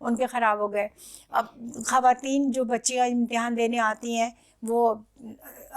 ان کے خراب ہو گئے. اب خواتین جو بچیاں امتحان دینے آتی ہیں وہ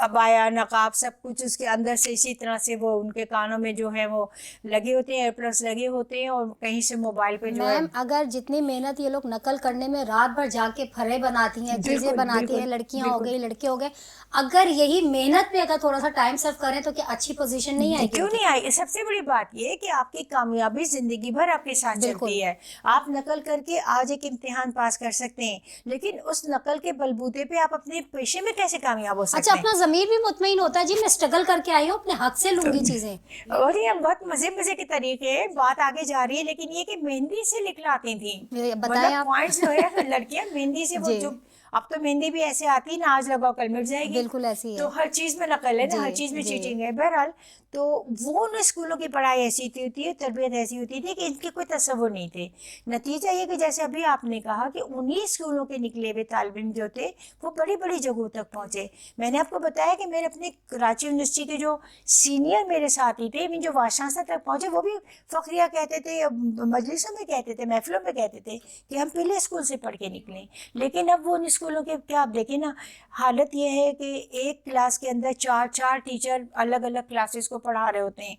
عبایا نقاب سب کچھ اس کے اندر سے اسی طرح سے وہ ان کے کانوں میں جو ہے وہ لگے ہوتے ہیں ایئر پلس لگے ہوتے ہیں اور کہیں سے موبائل پہ جو ہے. میم اگر جتنی محنت یہ لوگ نقل کرنے میں رات بھر جا کے پھرے بناتی ہیں, چیزیں بناتی ہیں, لڑکیاں ہو گئی, لڑکے ہو گئے, اگر یہی محنت پہ اگر تھوڑا سا ٹائم سرو کریں تو کیا اچھی پوزیشن نہیں آئے گی؟ کیوں نہیں آئی؟ سب سے بڑی بات یہ ہے کہ آپ کی کامیابی زندگی بھر آپ کے ساتھ چلتی ہے. آپ نقل کر کے آج ایک امتحان پاس کر سکتے ہیں لیکن اس نقل کے بلبوتے پہ آپ اپنے پیشے میں کیسے کامیاب ہو سکتے اچھا ہیں؟ اپنا ضمیر بھی مطمئن ہوتا ہے جی میں اسٹرگل کر کے آئی ہوں, اپنے حق سے لوں گی چیزیں. اور یہ بہت مزے کے طریقے بات آگے جا رہی ہے لیکن یہ کہ مہندی سے لکھلاتی تھیں, بتائیں آپ. پوائنٹس جو ہے لڑکیاں مہندی سے وہ جو اب تو مہندی بھی ایسے آتی ہے نا, آج لگاؤ کل مٹ جائے گی, بالکل ایسی ہے. تو ہر چیز میں نقل ہے نا, ہر چیز میں چیٹنگ ہے. بہرحال تو وہ اسکولوں کی پڑھائی ایسی ہوتی ہے, تربیت ایسی ہوتی تھی کہ ان کے کوئی تصور نہیں تھے. نتیجہ یہ کہ جیسے ابھی آپ نے کہا کہ انہی اسکولوں کے نکلے ہوئے طالب علم جو تھے وہ بڑی بڑی جگہوں تک پہنچے. میں نے آپ کو بتایا کہ میرے اپنے کراچی یونیورسٹی کے جو سینئر میرے ساتھی تھے جو وائس چانسلر تک پہنچے وہ بھی فخریہ کہتے تھے, مجلسوں میں کہتے تھے, محفلوں میں کہتے تھے کہ ہم پہلے اسکول سے پڑھ کے نکلیں. لیکن اب وہ ان اسکولوں کے کیا آپ دیکھیں نا, حالت یہ ہے کہ ایک کلاس کے اندر چار ٹیچر الگ الگ کلاسز کو پڑھا رہے ہوتے ہیں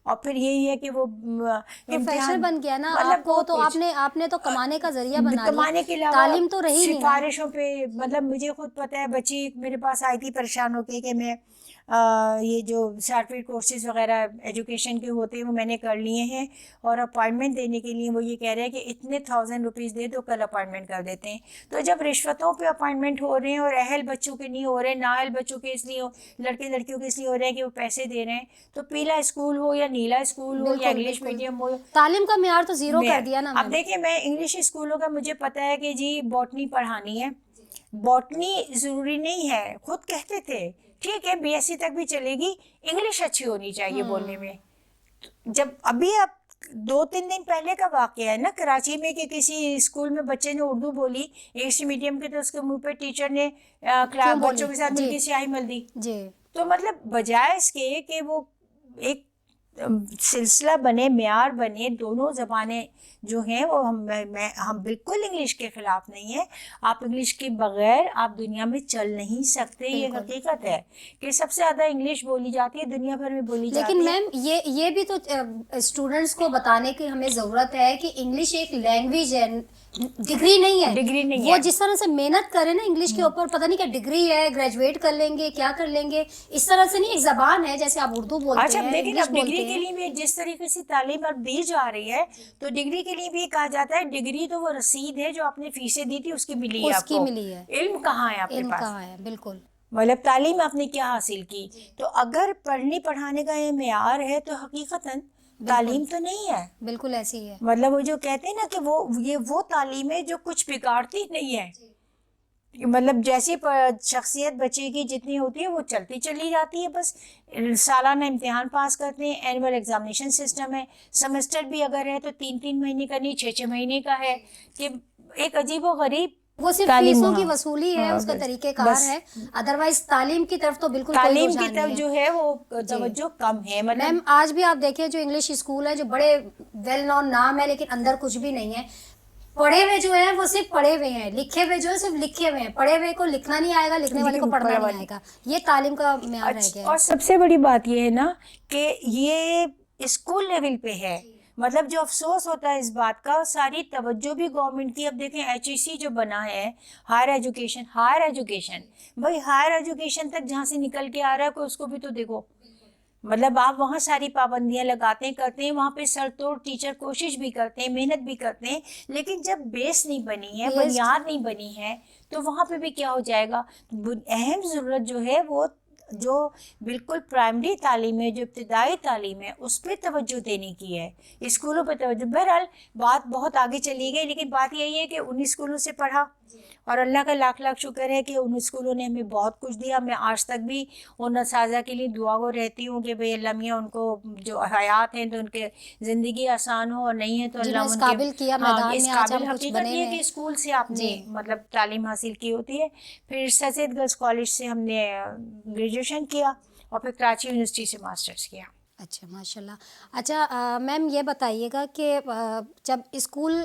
اور پھر یہی ہے کہ وہ پروفیشن بن گیا نا آپ کو, تو آپ نے تو کمانے کا ذریعہ بنا لیا, کمانے کے علاوہ تعلیم تو رہی نہیں. سفارشوں پہ مطلب مجھے خود پتہ ہے بچی میرے پاس آئی تھی پریشان ہو کے کہ میں یہ جو سرٹیفکیٹ کورسز وغیرہ ایجوکیشن کے ہوتے ہیں وہ میں نے کر لیے ہیں اور اپائنٹمنٹ دینے کے لیے وہ یہ کہہ رہے ہیں کہ اتنے 1000 روپیز دے دو کل اپائنٹمنٹ کر دیتے ہیں. تو جب رشوتوں پہ اپائنٹمنٹ ہو رہے ہیں اور اہل بچوں کے نہیں ہو رہے ہیں, نااہل بچوں کے اس لیے لڑکے لڑکیوں کے اس لیے ہو رہے ہیں کہ وہ پیسے دے رہے ہیں, تو پیلا اسکول ہو یا نیلا اسکول ہو یا انگلش میڈیم ہو, تعلیم کا معیار تو زیرو کر دیا نا. اب دیکھیں میں انگلش اسکولوں کا مجھے پتا ہے کہ جی باٹنی پڑھانی ہے, باٹنی ضروری نہیں ہے, خود کہتے تھے ٹھیک ہے بی ایس سی تک بھی چلے گی, انگلش اچھی ہونی چاہیے بولنے میں. جب ابھی آپ 2-3 دن پہلے کا واقعہ ہے نا کراچی میں کہ کسی اسکول میں بچے نے اردو بولی انگلش میڈیم کے, تو اس کے منہ پہ ٹیچر نے بچوں کے ساتھ مل کے سیاہی مل دی. تو مطلب بجائے اس کے کہ وہ ایک سلسلہ بنے, معیار بنے, دونوں زبانیں جو ہیں وہ ہم بالکل انگلش کے خلاف نہیں ہیں. آپ انگلش کے بغیر آپ دنیا میں چل نہیں سکتے, یہ حقیقت ہے کہ سب سے زیادہ انگلش بولی جاتی ہے دنیا بھر میں بولی جاتی ہے. لیکن میم یہ بھی تو اسٹوڈنٹس کو بتانے کی ہمیں ضرورت ہے کہ انگلش ایک لینگویج ہے, ڈگری نہیں ہے. وہ جس طرح سے محنت کرے نا انگلش کے اوپر, پتہ نہیں کیا ڈگری ہے, گریجویٹ کر لیں گے, کیا کر لیں گے, اس طرح سے نہیں. ایک زبان ہے جیسے آپ اردو بولتے ہیں, انگلش بولتے ہیں. ڈگری کے لیے بھی جس طریقے سے تعلیم اب دی جا رہی ہے تو ڈگری کے لیے بھی کہا جاتا ہے ڈگری تو وہ رسید ہے جو آپ نے فیسیں دی تھی اس کی ملی ہے آپ کو, علم کہاں ہے آپ کے پاس, کہاں ہے. بالکل مطلب تعلیم آپ نے کیا حاصل کی. تو اگر پڑھنے پڑھانے کا یہ معیار ہے تو حقیقتاً تعلیم تو نہیں ہے. بالکل ایسی ہے. مطلب وہ جو کہتے ہیں نا کہ وہ تعلیم ہے جو کچھ بگاڑتی نہیں ہے. مطلب جیسی شخصیت بچے کی جتنی ہوتی ہے وہ چلتی چلی جاتی ہے, بس سالانہ امتحان پاس کرتے ہیں, اینول ایگزامینیشن سسٹم ہے, سیمسٹر بھی اگر ہے تو 3 مہینے کا نہیں 6 مہینے کا ہے, کہ ایک عجیب و غریب وہ صرف فیسوں کی وصولی ہے, اس کا طریقہ کار ہے, ادروائز تعلیم کی طرف تو بالکل کوئی تعلیم کی طرف جو ہے وہ توجہ کم ہے. میم آج بھی آپ دیکھیں جو انگلش اسکول ہے جو بڑے ویل نون نام ہے لیکن اندر کچھ بھی نہیں ہے. پڑھے ہوئے جو ہیں وہ صرف پڑھے ہوئے ہیں, لکھے ہوئے جو ہے صرف لکھے ہوئے ہیں, پڑھے ہوئے کو لکھنا نہیں آئے گا, لکھنے والے کو پڑھنا نہیں آئے گا. یہ تعلیم کا معیار رہ گیا ہے. اور سب سے بڑی بات یہ ہے نا کہ یہ اسکول لیول پہ ہے. مطلب جو افسوس ہوتا ہے اس بات کا, ساری توجہ بھی گورنمنٹ کی. اب دیکھیں ایچ ای سی جو بنا ہے, ہائر ایجوکیشن بھائی ہائر ایجوکیشن تک جہاں سے نکل کے آ رہا ہے کوئی اس کو بھی تو دیکھو. مطلب آپ وہاں ساری پابندیاں لگاتے ہیں کرتے ہیں, وہاں پہ سر توڑ ٹیچر کوشش بھی کرتے ہیں, محنت بھی کرتے ہیں, لیکن جب بیس نہیں بنی ہے, بنیاد نہیں بنی ہے, تو وہاں پہ بھی کیا ہو جائے گا. اہم ضرورت جو ہے وہ جو بالکل پرائمری تعلیم ہے, جو ابتدائی تعلیم ہے, اس پہ توجہ دینے کی ہے, اسکولوں پہ توجہ. بہرحال بات بہت آگے چلی گئی, لیکن بات یہی ہے کہ ان اسکولوں سے پڑھا اور اللہ کا لاکھ شکر ہے کہ ان اسکولوں نے ہمیں بہت کچھ دیا. میں آج تک بھی ان اساتذہ کے لیے دعا گو رہتی ہوں کہ بھئی اللہ میاں ان کو جو حیات ہیں تو ان کے زندگی آسان ہو, اور نہیں ہے تو اللہ ان کے قابل کیا میدان میں آج ہم کچھ حقیقت یہ کہ اسکول سے آپ نے مطلب تعلیم حاصل کی ہوتی ہے. پھر سر سید گرلز کالج سے ہم نے گریجویشن کیا اور پھر کراچی یونیورسٹی سے ماسٹرز کیا. اچھا ماشاء اللہ. اچھا میم یہ بتائیے گا کہ جب اسکول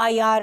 IR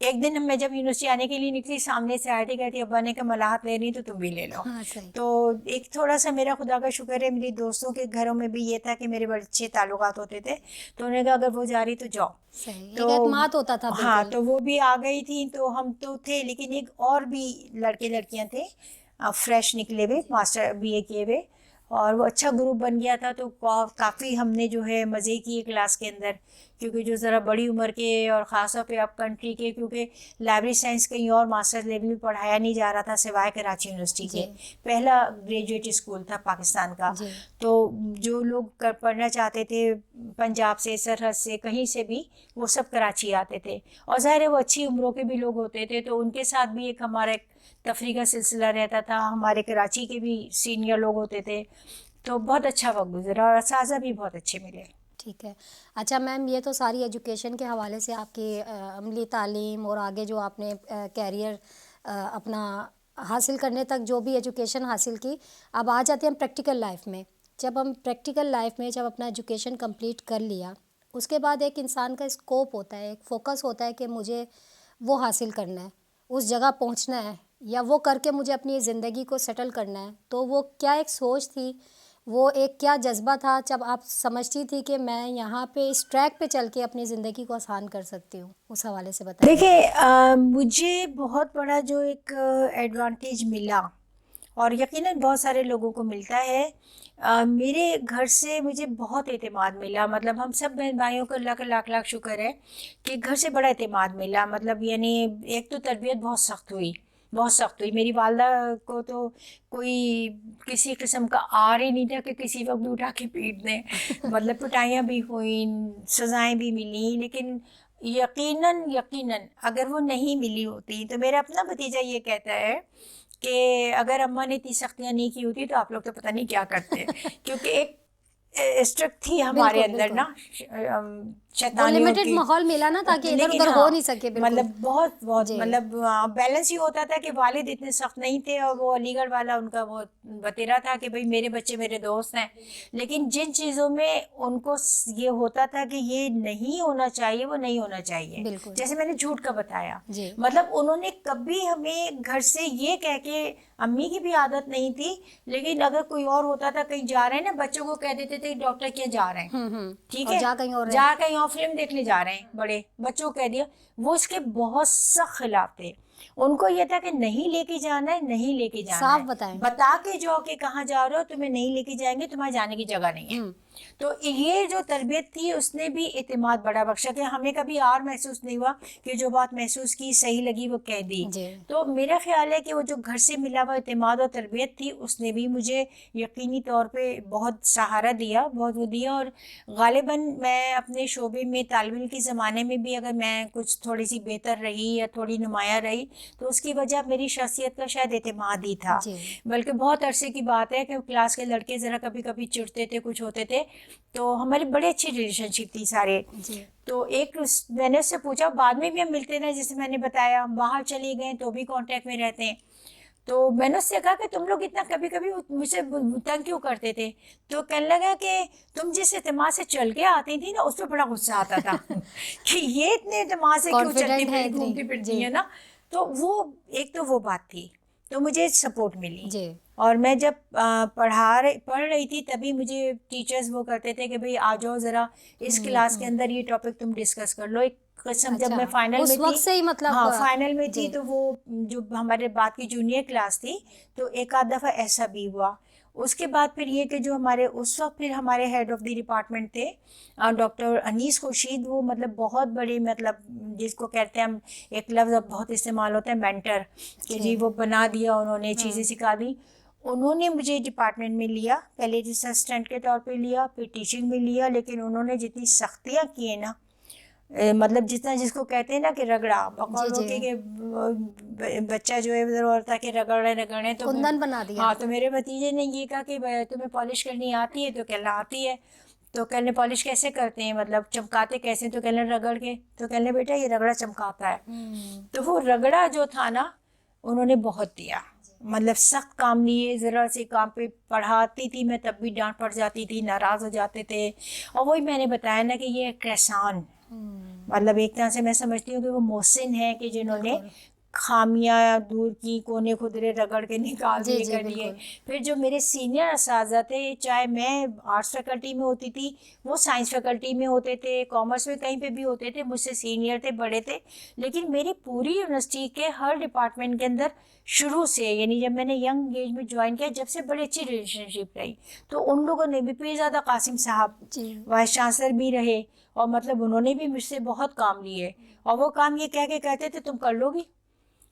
ایک دن میں جب یونیورسٹی آنے کے لیے نکلی، سامنے سے آئی تھی، کہتی ابا نے کہ ملاحت لے رہی تو تم بھی لے لو. ہاں صحیح تو ایک تھوڑا سا میرا خدا کا شکر ہے، میری دوستوں کے گھروں میں بھی یہ تھا کہ میرے بڑے اچھے تعلقات ہوتے تھے، تو انہوں نے کہا اگر وہ جا رہی تو جاؤ. صحیح، ایک تو اعتماد ہوتا تھا ہاں، بالکل. تو وہ بھی آ گئی تھی، تو ہم تو تھے، لیکن ایک اور بھی لڑکے لڑکیاں تھے فریش نکلے ہوئے، ماسٹر BA کیے ہوئے، اور وہ اچھا گروپ بن گیا تھا. تو کافی ہم نے جو ہے مزے کیے کلاس کے اندر، کیونکہ جو ذرا بڑی عمر کے اور خاص طور پہ اپ کنٹری کے، کیونکہ لائبریری سائنس کہیں اور ماسٹر لیول میں پڑھایا نہیں جا رہا تھا سوائے کراچی یونیورسٹی کے. جی پہلا گریجویٹ اسکول تھا پاکستان کا. جی تو جو لوگ پڑھنا چاہتے تھے پنجاب سے، سرحد سے، کہیں سے بھی، وہ سب کراچی آتے تھے. اور ظاہر ہے وہ اچھی عمروں کے بھی لوگ ہوتے تھے، تو ان کے ساتھ بھی ایک ہمارا ایک تفریح کا سلسلہ رہتا تھا. ہمارے کراچی کے بھی سینئر لوگ ہوتے تھے، تو بہت اچھا وقت گزرا، اور اساتذہ بھی بہت اچھے ملے. ٹھیک ہے. اچھا میم، یہ تو ساری ایجوکیشن کے حوالے سے آپ کی عملی تعلیم اور آگے جو آپ نے کیریئر اپنا حاصل کرنے تک جو بھی ایجوکیشن حاصل کی. اب آ جاتے ہیں ہم پریکٹیکل لائف میں. جب ہم پریکٹیکل لائف میں جب اپنا ایجوکیشن کمپلیٹ کر لیا، اس کے بعد ایک انسان کا اسکوپ ہوتا ہے، ایک فوکس ہوتا ہے کہ مجھے وہ حاصل کرنا ہے، اس جگہ پہنچنا ہے، یا وہ کر کے مجھے اپنی زندگی کو سیٹل کرنا ہے. تو وہ کیا ایک سوچ تھی، وہ ایک کیا جذبہ تھا جب آپ سمجھتی تھی کہ میں یہاں پہ اس ٹریک پہ چل کے اپنی زندگی کو آسان کر سکتی ہوں؟ اس حوالے سے بتائیں. دیکھیں، مجھے بہت بڑا جو ایک ایڈوانٹیج ملا، اور یقیناً بہت سارے لوگوں کو ملتا ہے، میرے گھر سے مجھے بہت اعتماد ملا. مطلب ہم سب بہن بھائیوں کو اللہ کا لاکھ لاکھ شکر ہے کہ گھر سے بڑا اعتماد ملا. مطلب یعنی ایک تو تربیت بہت سخت ہوئی، بہت سخت ہوئی. میری والدہ کو تو کوئی کسی قسم کا آر ہی نہیں تھا کہ کسی وقت بھی اٹھا کے پیٹ دیں. مطلب پٹائیاں بھی ہوئیں، سزائیں بھی ملیں، لیکن یقیناً اگر وہ نہیں ملی ہوتی، تو میرا اپنا بھتیجا یہ کہتا ہے کہ اگر اماں نے اتنی سختیاں نہیں کی ہوتی تو آپ لوگ تو پتہ نہیں کیا کرتے. کیونکہ ایک اسٹرکٹ تھی ہمارے بالکل اندر بالکل، نا، وہ شیطانیوں لمیٹڈ کی. ماحول ملا نا تاکہ ادھر لیکن ادھر ہو ہاں، نہیں سکے. بالکل. مطلب بہت جی مطلب بیلنس ہی ہوتا تھا کہ والد اتنے سخت نہیں تھے، اور وہ علی گڑھ والا ان کا وہ بتیرا تھا کہ بھئی میرے بچے میرے دوست ہیں. لیکن جن چیزوں میں ان کو یہ ہوتا تھا کہ یہ نہیں ہونا چاہیے، وہ نہیں ہونا چاہیے. بالکل. جیسے میں نے جھوٹ کا بتایا، جی مطلب انہوں نے کبھی ہمیں گھر سے یہ کہہ کے، امی کی بھی عادت نہیں تھی، لیکن اگر کوئی اور ہوتا تھا کہیں جا رہے ہیں نا، بچوں کو کہہ دیتے تھے ڈاکٹر کیا جا رہے ہیں، ٹھیک اور ہے، جا کہیں اور رہے. جا کہیں اور فلم دیکھنے جا رہے ہیں، بڑے بچوں کو کہہ دیا. وہ اس کے بہت سخت خلاف تھے. ان کو یہ تھا کہ نہیں لے کے جانا ہے، نہیں لے کے جانا صاف ہے، بتائیں. بتا کے جاؤ کہ کہاں جا رہے ہو، تمہیں نہیں لے کے جائیں گے، تمہارے جانے کی جگہ نہیں ہے. تو یہ جو تربیت تھی، اس نے بھی اعتماد بڑا بخشا، کہ ہمیں کبھی آر محسوس نہیں ہوا کہ جو بات محسوس کی، صحیح لگی، وہ کہہ دی. جی تو میرا خیال ہے کہ وہ جو گھر سے ملا ہوا اعتماد اور تربیت تھی، اس نے بھی مجھے یقینی طور پہ بہت سہارا دیا، بہت وہ دیا. اور غالباً میں اپنے شعبے میں طالب علم کے زمانے میں بھی اگر میں کچھ تھوڑی سی بہتر رہی یا تھوڑی نمایاں رہی، تو اس کی وجہ میری شخصیت کا شاید اعتماد ہی تھا. جی بلکہ بہت عرصے کی بات ہے کہ کلاس کے لڑکے ذرا کبھی کبھی چڑھتے تھے، کچھ ہوتے تھے، تو ہماری بڑی اچھی ریلیشن شپ تھی سارے. جی تو ایک میں نے اس سے پوچھا، بعد میں بھی ہم ملتے رہے، جیسے میں نے بتایا باہر چلے گئے تو بھی کانٹیکٹ میں رہتے ہیں. تو میں نے اس سے کہا کہ تم لوگ اتنا کبھی کبھی مجھ سے تنگ کیوں کرتے تھے؟ تو کہنے لگا کہ تم جس اعتماد سے چل کے آتی تھی نا، اس پہ بڑا غصہ آتا تھا کہ یہ اتنے اعتماد سے کیوں چلتی کانفیڈنٹ ہے پھرتی اتنی. گھومتی پھرتی جی ہیں نا. تو وہ ایک تو وہ بات تھی، تو مجھے سپورٹ ملی. جی اور میں جب پڑھ رہی تھی، تبھی مجھے ٹیچرز وہ کرتے تھے کہ بھئی آ جاؤ ذرا اس کلاس کے اندر یہ ٹاپک تم ڈسکس کر لو. ایک قسم جب اچھا، میں فائنل میں اس تھی، وقت سے ہی مطلب. ہاں فائنل میں تھی، جی تو وہ جو ہمارے بعد کی جونیئر کلاس تھی، تو ایک آدھ دفعہ ایسا بھی ہوا. اس کے بعد پھر یہ کہ جو ہمارے اس وقت پھر ہمارے ہیڈ آف دی ڈپارٹمنٹ تھے ڈاکٹر انیس خورشید، وہ مطلب بہت بڑے، مطلب جس کو کہتے ہیں ہم، ایک لفظ اب بہت استعمال ہوتا ہے مینٹر، کہ جی وہ بنا دیا انہوں نے، چیزیں سکھا دی. انہوں نے مجھے ڈپارٹمنٹ میں لیا، پہلے اسسٹنٹ کے طور پہ لیا، پھر ٹیچنگ میں لیا. لیکن انہوں نے جتنی سختیاں کی ہیں نا، مطلب جتنا جس کو کہتے ہیں نا کہ رگڑا، جی بقول جی کہ بچہ جو ہے ادھر ہوتا کہ رگڑے تو کندن بنا دیا. ہاں. تو میرے بھتیجے نے یہ کہا کہ تمہیں پالش کرنی آتی ہے؟ تو کہنا آتی ہے. تو کہنے پالش کیسے کرتے ہیں، مطلب چمکاتے کیسے؟ تو کہنے رگڑ کے. تو کہنے بیٹا یہ رگڑا چمکاتا ہے. تو وہ رگڑا جو تھا نا، انہوں نے بہت دیا. مطلب سخت کام لیے، ذرا سے کام پہ پڑھاتی تھی میں تب بھی ڈانٹ پڑ جاتی تھی، ناراض ہو جاتے تھے. اور وہی میں نے بتایا نا کہ یہ ایک احسان، مطلب ایک طرح سے میں سمجھتی ہوں کہ وہ محسن ہیں کہ جنہوں نے خامیاں دور کی، کونے خدرے رگڑ کے نکال جی دیے جی کر دیے. بالکل. پھر جو میرے سینئر اساتذہ تھے، چاہے میں آرٹس فیکلٹی میں ہوتی تھی، وہ سائنس فیکلٹی میں ہوتے تھے، کامرس میں کہیں پہ بھی ہوتے تھے، مجھ سے سینئر تھے، بڑے تھے، لیکن میری پوری یونیورسٹی کے ہر ڈپارٹمنٹ کے اندر شروع سے، یعنی جب میں نے ینگ ایج میں جوائن کیا، جب سے بڑی اچھی ریلیشن شپ رہی. تو ان لوگوں نے بھی، پیرزادہ قاسم صاحب جی وائس چانسلر بھی رہے، اور مطلب انہوں نے بھی مجھ سے بہت کام لیے، اور وہ کام یہ کہہ کے کہتے تھے تم کر لو گی.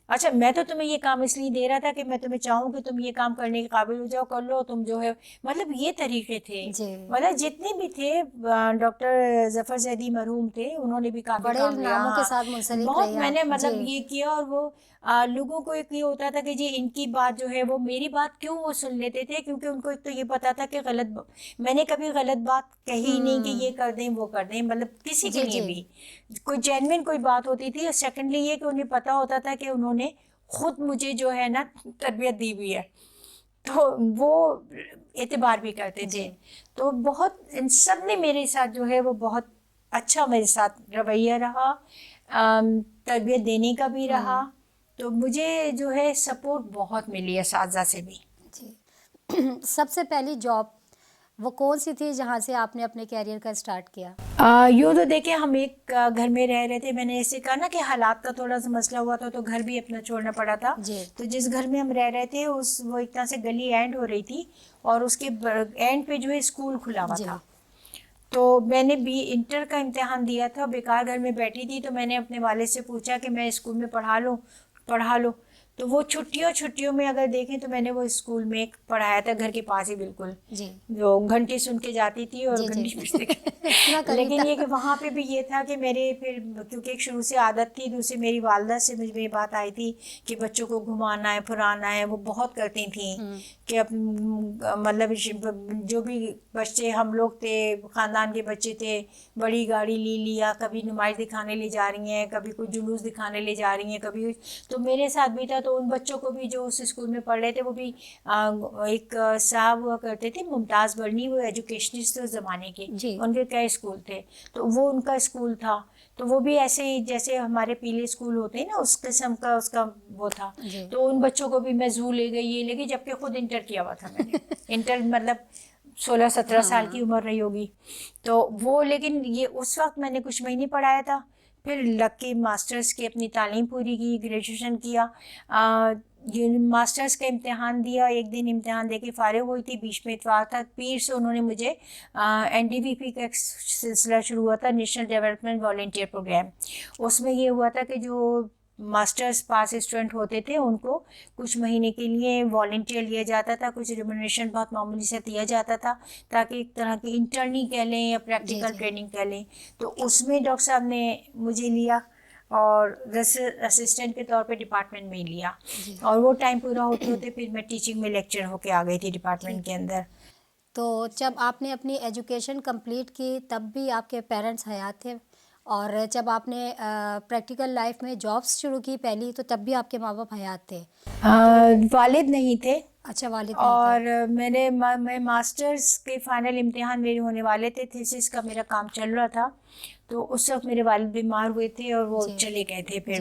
اچھا میں تو تمہیں یہ کام اس لیے دے رہا تھا کہ میں تمہیں چاہوں کہ تم یہ کام کرنے کے قابل ہو جاؤ، کر لو تم جو ہے. مطلب یہ طریقے تھے. جی. مطلب جتنے بھی تھے، ڈاکٹر ظفر زیدی مرحوم تھے، انہوں نے بھی کافی بڑے کام لیا. ناموں کے ہاں ساتھ منسلک بہت رہے میں نے آپ. مطلب جی یہ کیا. اور وہ لوگوں کو ایک یہ ہوتا تھا کہ جی ان کی بات جو ہے وہ میری بات کیوں وہ سن لیتے تھے، کیونکہ ان کو ایک تو یہ پتا تھا کہ میں نے کبھی غلط بات کہی نہیں کہ یہ کر دیں وہ کر دیں، مطلب کسی کے جی لیے جی بھی کوئی جینوین کوئی بات ہوتی تھی. اور سیکنڈلی یہ کہ انہیں پتا ہوتا تھا کہ انہوں نے خود مجھے جو ہے نا تربیت دی ہوئی ہے، تو وہ اعتبار بھی کرتے تھے. تو بہت ان سب نے میرے ساتھ جو ہے وہ بہت اچھا میرے ساتھ رویہ رہا، تربیت دینے کا بھی رہا. تو مجھے جو ہے سپورٹ بہت ملی اساتذہ سے بھی. جی. سب سے پہلی جاب وہ کون سی تھی جہاں سے آپ نے اپنے کیریئر کا اسٹارٹ کیا؟ یوں تو دیکھیں ہم ایک گھر میں رہ رہے تھے. میں نے ایسے کہا نا کہ حالات کا تھوڑا سا مسئلہ ہوا تھا، تو گھر بھی اپنا چھوڑنا پڑا تھا. جی. تو جس گھر میں ہم رہ رہے تھے وہ ایک طرح سے گلی اینڈ ہو رہی تھی، اور اس کے اینڈ پہ جو ہے اسکول کھلا ہوا جی. تھا. تو میں نے بھی انٹر کا امتحان دیا تھا، بیکار گھر میں بیٹھی تھی. تو میں نے اپنے والد سے پوچھا کہ میں اسکول میں پڑھا لو. تو وہ چھٹیوں میں اگر دیکھیں تو میں نے وہ اسکول میں پڑھایا تھا، گھر کے پاس ہی بالکل. جی. جو گھنٹی سن کے جاتی تھی اور جی جی گھنٹی بجتے اتنا قریب لیکن یہ تھا. کہ وہاں پہ بھی یہ تھا کہ میرے پھر کیونکہ ایک شروع سے عادت تھی، دوسری میری والدہ سے مجھے یہ بات آئی تھی کہ بچوں کو گھمانا ہے پھرانا ہے. وہ بہت کرتی تھیں کہ مطلب جو بھی بچے ہم لوگ تھے، خاندان کے بچے تھے، بڑی گاڑی لیا، کبھی نمائش دکھانے لے جا رہی ہیں، کبھی کوئی جلوس دکھانے لے جا رہی ہیں، کبھی. تو میرے ساتھ بھی تھا. تو ان بچوں کو بھی جو اس اسکول میں پڑھ رہے تھے، وہ بھی ایک صاحب ہوا کرتے تھے ممتاز برنی، وہ ایجوکیشنسٹ اس زمانے کے، جی. ان کے کئی اسکول تھے. تو وہ ان کا اسکول تھا. تو وہ بھی ایسے ہی جیسے ہمارے پیلے اسکول ہوتے ہیں نا، اس قسم کا اس کا وہ تھا. جی. تو ان بچوں کو بھی میں زو لے گئی، یہ لے گئی، جبکہ خود انٹر کیا ہوا تھا میں نے. انٹر مطلب 16-17 سال کی عمر رہی ہوگی. تو وہ لیکن یہ اس وقت میں نے کچھ مہینے پڑھایا تھا. پھر لگ کے ماسٹرز کی اپنی تعلیم پوری کی، گریجویشن کیا، ماسٹرز کا امتحان دیا. ایک دن امتحان دے کے فارغ ہوئی تھی، بیچ میں اتوار تھا، پیر سے انہوں نے مجھے NDVP کا ایک سلسلہ شروع ہوا تھا، نیشنل ڈیولپمنٹ والنٹیئر پروگرام. اس میں یہ ہوا تھا کہ جو ماسٹرز پاس اسٹوڈنٹ ہوتے تھے ان کو کچھ مہینے کے لیے والنٹیئر لیا جاتا تھا، کچھ ریمونریشن بہت معمولی سے دیا جاتا تھا، تاکہ ایک طرح کی انٹرنی کہہ لیں یا پریکٹیکل ٹریننگ کہہ لیں. تو اس میں ڈاکٹر صاحب نے مجھے لیا اور اسسٹنٹ کے طور پہ ڈپارٹمنٹ میں ہی لیا. اور وہ ٹائم پورا ہوتے ہوتے پھر میں ٹیچنگ میں لیکچر ہو کے آ گئی تھی ڈپارٹمنٹ کے اندر. تو جب آپ نے اپنی ایجوکیشن کمپلیٹ کی تب بھی آپ کے پیرنٹس حیات تھے، اور جب آپ نے پریکٹیکل لائف میں جابس شروع کی پہلی تو تب بھی آپ کے ماں باپ حیات تھے؟ والد نہیں تھے. اچھا والد نہیں اور تھے. میں ماسٹرز کے فائنل امتحان میرے ہونے والے تھے، تھیسس کا میرا کام چل رہا تھا. تو اس وقت میرے والد بیمار ہوئے تھے اور وہ چلے گئے تھے پھر.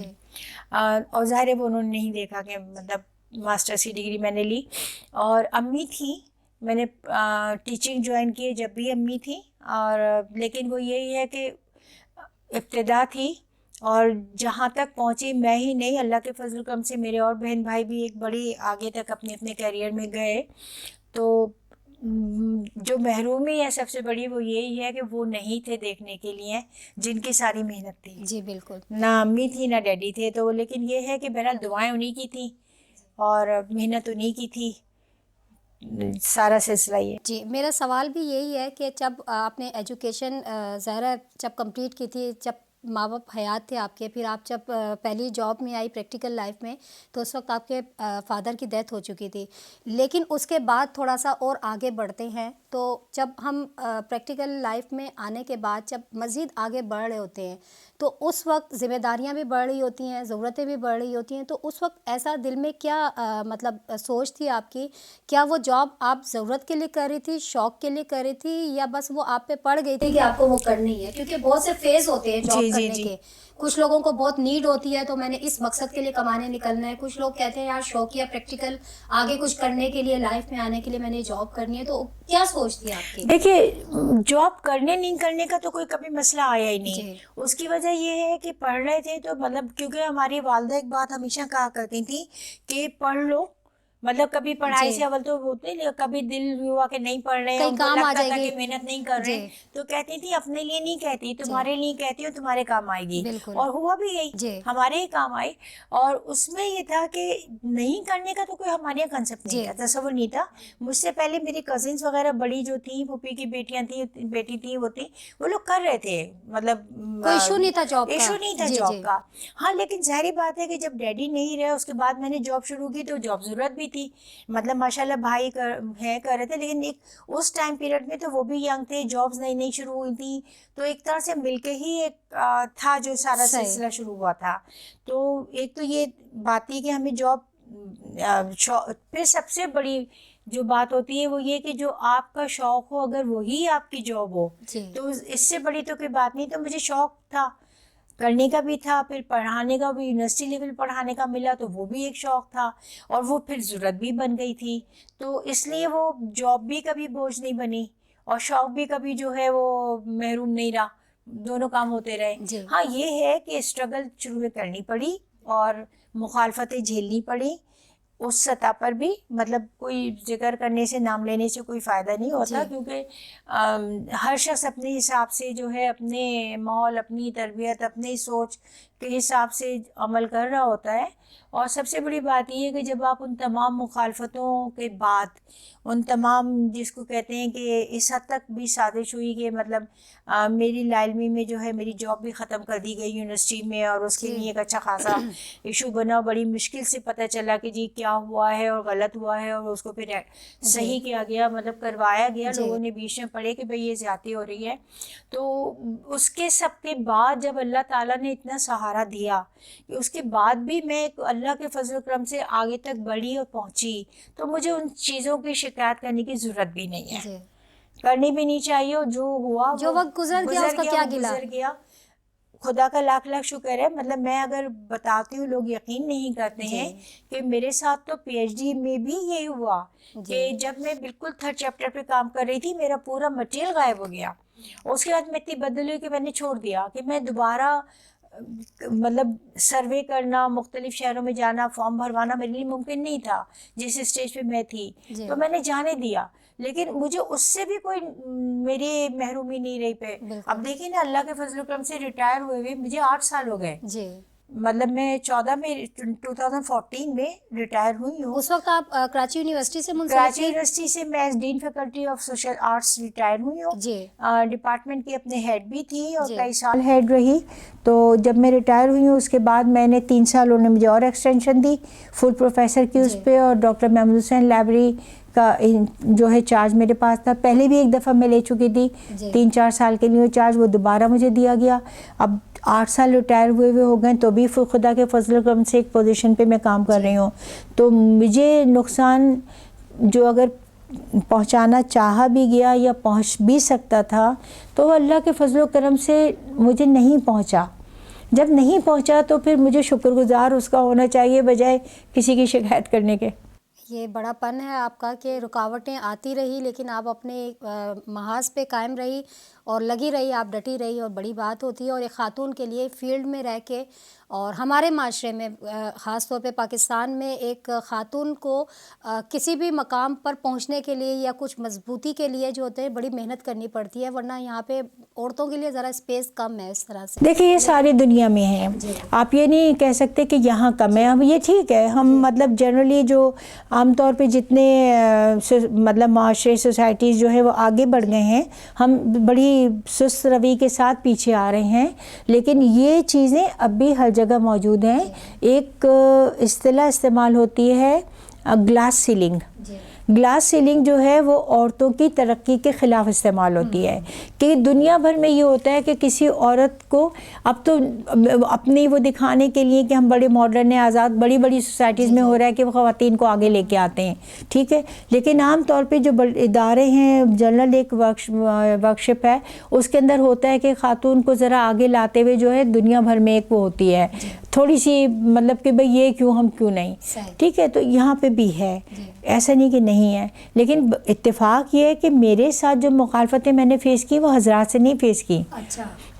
اور ظاہر ہے وہ انہوں نے نہیں دیکھا کہ مطلب ماسٹرز کی ڈگری میں نے لی. اور امی تھی، میں نے ٹیچنگ جوائن کی جب بھی امی تھی. اور لیکن وہ یہی ہے کہ ابتدا تھی، اور جہاں تک پہنچی میں ہی نہیں، اللہ کے فضل و کرم سے میرے اور بہن بھائی بھی ایک بڑی آگے تک اپنے کیریئر میں گئے. تو جو محرومی ہے سب سے بڑی وہ یہی ہے کہ وہ نہیں تھے دیکھنے کے لیے جن کی ساری محنت تھی. جی بالکل. نہ امی تھی نہ ڈیڈی تھے. تو لیکن یہ ہے کہ بہرحال دعائیں انہی کی تھیں اور محنت انہی کی تھی، سارا سلسلہ یہ. جی میرا سوال بھی یہی ہے کہ جب آپ نے ایجوکیشن ظاہر جب کمپلیٹ کی تھی، جب ماں باپ حیات تھے آپ کے، پھر آپ جب پہلی جاب میں آئی پریکٹیکل لائف میں تو اس وقت آپ کے فادر کی ڈیتھ ہو چکی تھی. لیکن اس کے بعد تھوڑا سا اور آگے بڑھتے ہیں، تو جب ہم پریکٹیکل لائف میں آنے کے بعد جب مزید آگے بڑھ رہے ہوتے ہیں تو اس وقت ذمہ داریاں بھی بڑھ رہی ہوتی ہیں, ضرورتیں بھی بڑھ رہی ہوتی ہیں, تو اس وقت ایسا دل میں کیا مطلب سوچ تھی آپ کی, کیا وہ جاب آپ ضرورت کے لیے کر رہی تھی, شوق کے لیے کر رہی تھی, یا بس وہ آپ پہ پڑ گئی تھی کہ آپ کو وہ کرنی ہے؟ کیونکہ بہت سے فیز ہوتے ہیں جاب کرنے کے, کچھ لوگوں کو بہت نیڈ ہوتی ہے تو میں نے اس مقصد کے لیے کمانے نکلنا ہے, کچھ لوگ کہتے ہیں یار شوق یا پریکٹیکل آگے کچھ کرنے کے لیے, لائف میں آنے کے لیے میں نے جاب کرنی ہے. تو کیا سوچ تھی آپ کی؟ دیکھیے, جاب کرنے نہیں کرنے کا تو کوئی کبھی مسئلہ آیا ہی نہیں. اس کی وجہ یہ ہے کہ پڑھ رہے تھے تو مطلب, کیونکہ ہماری والدہ ایک بات ہمیشہ کہا کرتی تھی کہ پڑھ لو, مطلب کبھی پڑھائی سے اول تو ہوتے نہیں, کبھی دل ہوا کہ نہیں پڑھ رہے ہیں, ان کو لگتا تھا کہ محنت نہیں کر رہے, تو کہتی تھی اپنے لیے نہیں کہتی, تمہارے لیے کہتی ہوں, تمہارے کام آئے گی. اور ہوا بھی یہی, ہمارے ہی کام آئی. اور اس میں یہ تھا کہ نہیں کرنے کا تو کوئی ہمارے یہاں کنسیپٹ نہیں تھا, تصور نہیں تھا. مجھ سے پہلے میری کزنس وغیرہ بڑی جو تھیں, پھوپھی کی بیٹیاں تھیں, بیٹی تھیں, وہ تھیں, وہ لوگ کر رہے تھے, مطلب کوئی ایشو نہیں تھا جاب کا, ایشو نہیں تھا جاب کا. ہاں, لیکن ظاہری بات ہے کہ جب ڈیڈی نہیں رہے اس کے بعد میں نے جاب شروع کی تو جاب ضرورت بھی تھی. مطلب ماشاء اللہ بھائی کر رہے تھے, لیکن ایک اس ٹائم پیریڈ میں تو وہ بھی ینگ تھے, جابس نئی شروع ہوئی تھی, تو ایک طرح سے مل کے ہی ایک تھا جو سارا سلسلہ شروع ہوا تھا. تو ایک تو یہ بات تھی کہ ہمیں جاب, پھر سب سے بڑی جو بات ہوتی ہے وہ یہ کہ جو آپ کا شوق ہو اگر وہی آپ کی جاب ہو تو اس سے بڑی تو کوئی بات نہیں. تو مجھے شوق تھا کرنے کا بھی تھا, پھر پڑھانے کا بھی, یونیورسٹی لیول پڑھانے کا ملا تو وہ بھی ایک شوق تھا, اور وہ پھر ضرورت بھی بن گئی تھی. تو اس لیے وہ جاب بھی کبھی بوجھ نہیں بنی اور شوق بھی کبھی جو ہے وہ محروم نہیں رہا, دونوں کام ہوتے رہے. ہاں, یہ ہے کہ اسٹرگل شروع میں کرنی پڑی اور مخالفتیں جھیلنی پڑی اس سطح پر بھی, مطلب کوئی ذکر کرنے سے, نام لینے سے کوئی فائدہ نہیں ہوتا, کیونکہ ہر شخص اپنے حساب سے جو ہے اپنے ماحول, اپنی تربیت, اپنی سوچ کے حساب سے عمل کر رہا ہوتا ہے. اور سب سے بڑی بات یہ ہے کہ جب آپ ان تمام مخالفتوں کے بعد, ان تمام جس کو کہتے ہیں کہ اس حد تک بھی سازش ہوئی کہ مطلب میری لائلمی میں جو ہے میری جاب بھی ختم کر دی گئی یونیورسٹی میں, اور اس کے لیے ایک اچھا خاصا ایشو بنا, بڑی مشکل سے پتہ چلا کہ جی کیا ہوا ہے اور غلط ہوا ہے, اور اس کو پھر صحیح کیا گیا, مطلب کروایا گیا, لوگوں نے بیچ میں پڑھے کہ بھئی یہ زیادتی ہو رہی ہے. تو اس کے سب کے بعد جب اللہ تعالیٰ نے اتنا سہارا دیا کہ اس کے بعد بھی میں اللہ کے فضل و کرم سے آگے تک بڑھی اور پہنچی, تو مجھے ان چیزوں کی شکایت کرنے کی ضرورت بھی نہیں ہے, کرنی بھی نہیں چاہیے. اور جو ہوا, جو وقت گزر گیا اس کا کیا گلا, خدا کا لاکھ لاکھ شکر ہے. مطلب میں اگر بتاتی ہوں لوگ یقین نہیں کرتے ہیں کہ میرے ساتھ تو پی ایچ ڈی میں بھی یہی ہوا کہ جب میں بالکل 3rd چیپٹر پہ کام کر رہی تھی میرا پورا مٹیریل غائب ہو گیا. اس کے بعد میں اتنی بدل ہوئی کہ میں نے چھوڑ دیا کہ میں دوبارہ مطلب سروے کرنا, مختلف شہروں میں جانا, فارم بھروانا میرے لیے ممکن نہیں تھا جس اسٹیج پہ میں تھی. تو میں نے جانے دیا, لیکن مجھے اس سے بھی کوئی میری محرومی نہیں رہی پہ. اب دیکھیں نا, اللہ کے فضل و کرم سے ریٹائر ہوئے مجھے 8 سال ہو گئے. مطلب میں 2014 میں ریٹائر ہوئی ہوں. اس وقت آپ کراچی یونیورسٹی سے کراچی یونیورسٹی سے میں dean faculty of social arts retire ہوئی ہوں. ڈپارٹمنٹ کی اپنے ہیڈ بھی تھی اور کئی سال ہیڈ رہی. تو جب میں ریٹائر ہوئی ہوں اس کے بعد میں نے 3 سال انہوں نے مجھے اور ایکسٹینشن دی فل پروفیسر کی اس پہ, اور ڈاکٹر محمود حسین لائبریری کا جو ہے چارج میرے پاس تھا. پہلے بھی ایک دفعہ میں لے چکی تھی 3-4 سال کے لیے چارج, وہ دوبارہ مجھے دیا گیا. اب 8 سال ریٹائر ہوئے ہو گئے تو بھی خدا کے فضل و کرم سے ایک پوزیشن پہ میں کام کر رہی ہوں. تو مجھے نقصان جو اگر پہنچانا چاہا بھی گیا یا پہنچ بھی سکتا تھا تو اللہ کے فضل و کرم سے مجھے نہیں پہنچا. جب نہیں پہنچا تو پھر مجھے شکر گزار اس کا ہونا چاہیے بجائے کسی کی شکایت کرنے کے. یہ بڑا پن ہے آپ کا کہ رکاوٹیں آتی رہی لیکن آپ اپنے محاذ پہ قائم رہی اور لگی رہی, آپ ڈٹی رہی, اور بڑی بات ہوتی ہے. اور ایک خاتون کے لیے فیلڈ میں رہ کے, اور ہمارے معاشرے میں خاص طور پہ پاکستان میں ایک خاتون کو کسی بھی مقام پر پہنچنے کے لیے یا کچھ مضبوطی کے لیے جو ہوتے ہیں بڑی محنت کرنی پڑتی ہے, ورنہ یہاں پہ عورتوں کے لیے ذرا اسپیس کم ہے. اس طرح سے دیکھیے یہ ساری دنیا میں ہے, آپ یہ نہیں کہہ سکتے کہ یہاں کم ہے. اب یہ ٹھیک ہے, ہم مطلب جنرلی جو عام طور پہ جتنے مطلب معاشرے سوسائٹیز جو ہے وہ آگے بڑھ گئے ہیں, ہم بڑی سست روی کے ساتھ پیچھے آ رہے ہیں, لیکن یہ چیزیں اب بھی ہر جگہ موجود ہیں. ایک اصطلاح استعمال ہوتی ہے گلاس سیلنگ. گلاس سیلنگ جو ہے وہ عورتوں کی ترقی کے خلاف استعمال ہوتی ہے کہ دنیا بھر میں یہ ہوتا ہے کہ کسی عورت کو اب تو اپنے وہ دکھانے کے لیے کہ ہم بڑے ماڈرن ہیں، آزاد، بڑی بڑی سوسائٹیز میں ہو رہا ہے کہ وہ خواتین کو آگے لے کے آتے ہیں، ٹھیک ہے، لیکن عام طور پہ جو ادارے ہیں، جنرل ایک ورکشپ ہے، اس کے اندر ہوتا ہے کہ خاتون کو ذرا آگے لاتے ہوئے جو ہے دنیا بھر میں ایک وہ ہوتی ہے تھوڑی سی مطلب کہ بھئی یہ کیوں، ہم کیوں نہیں، ٹھیک ہے، تو یہاں پہ بھی ہے، ایسا نہیں کہ نہیں ہے، لیکن اتفاق یہ ہے کہ میرے ساتھ جو مخالفتیں میں نے فیس کی وہ حضرات سے نہیں فیس کی،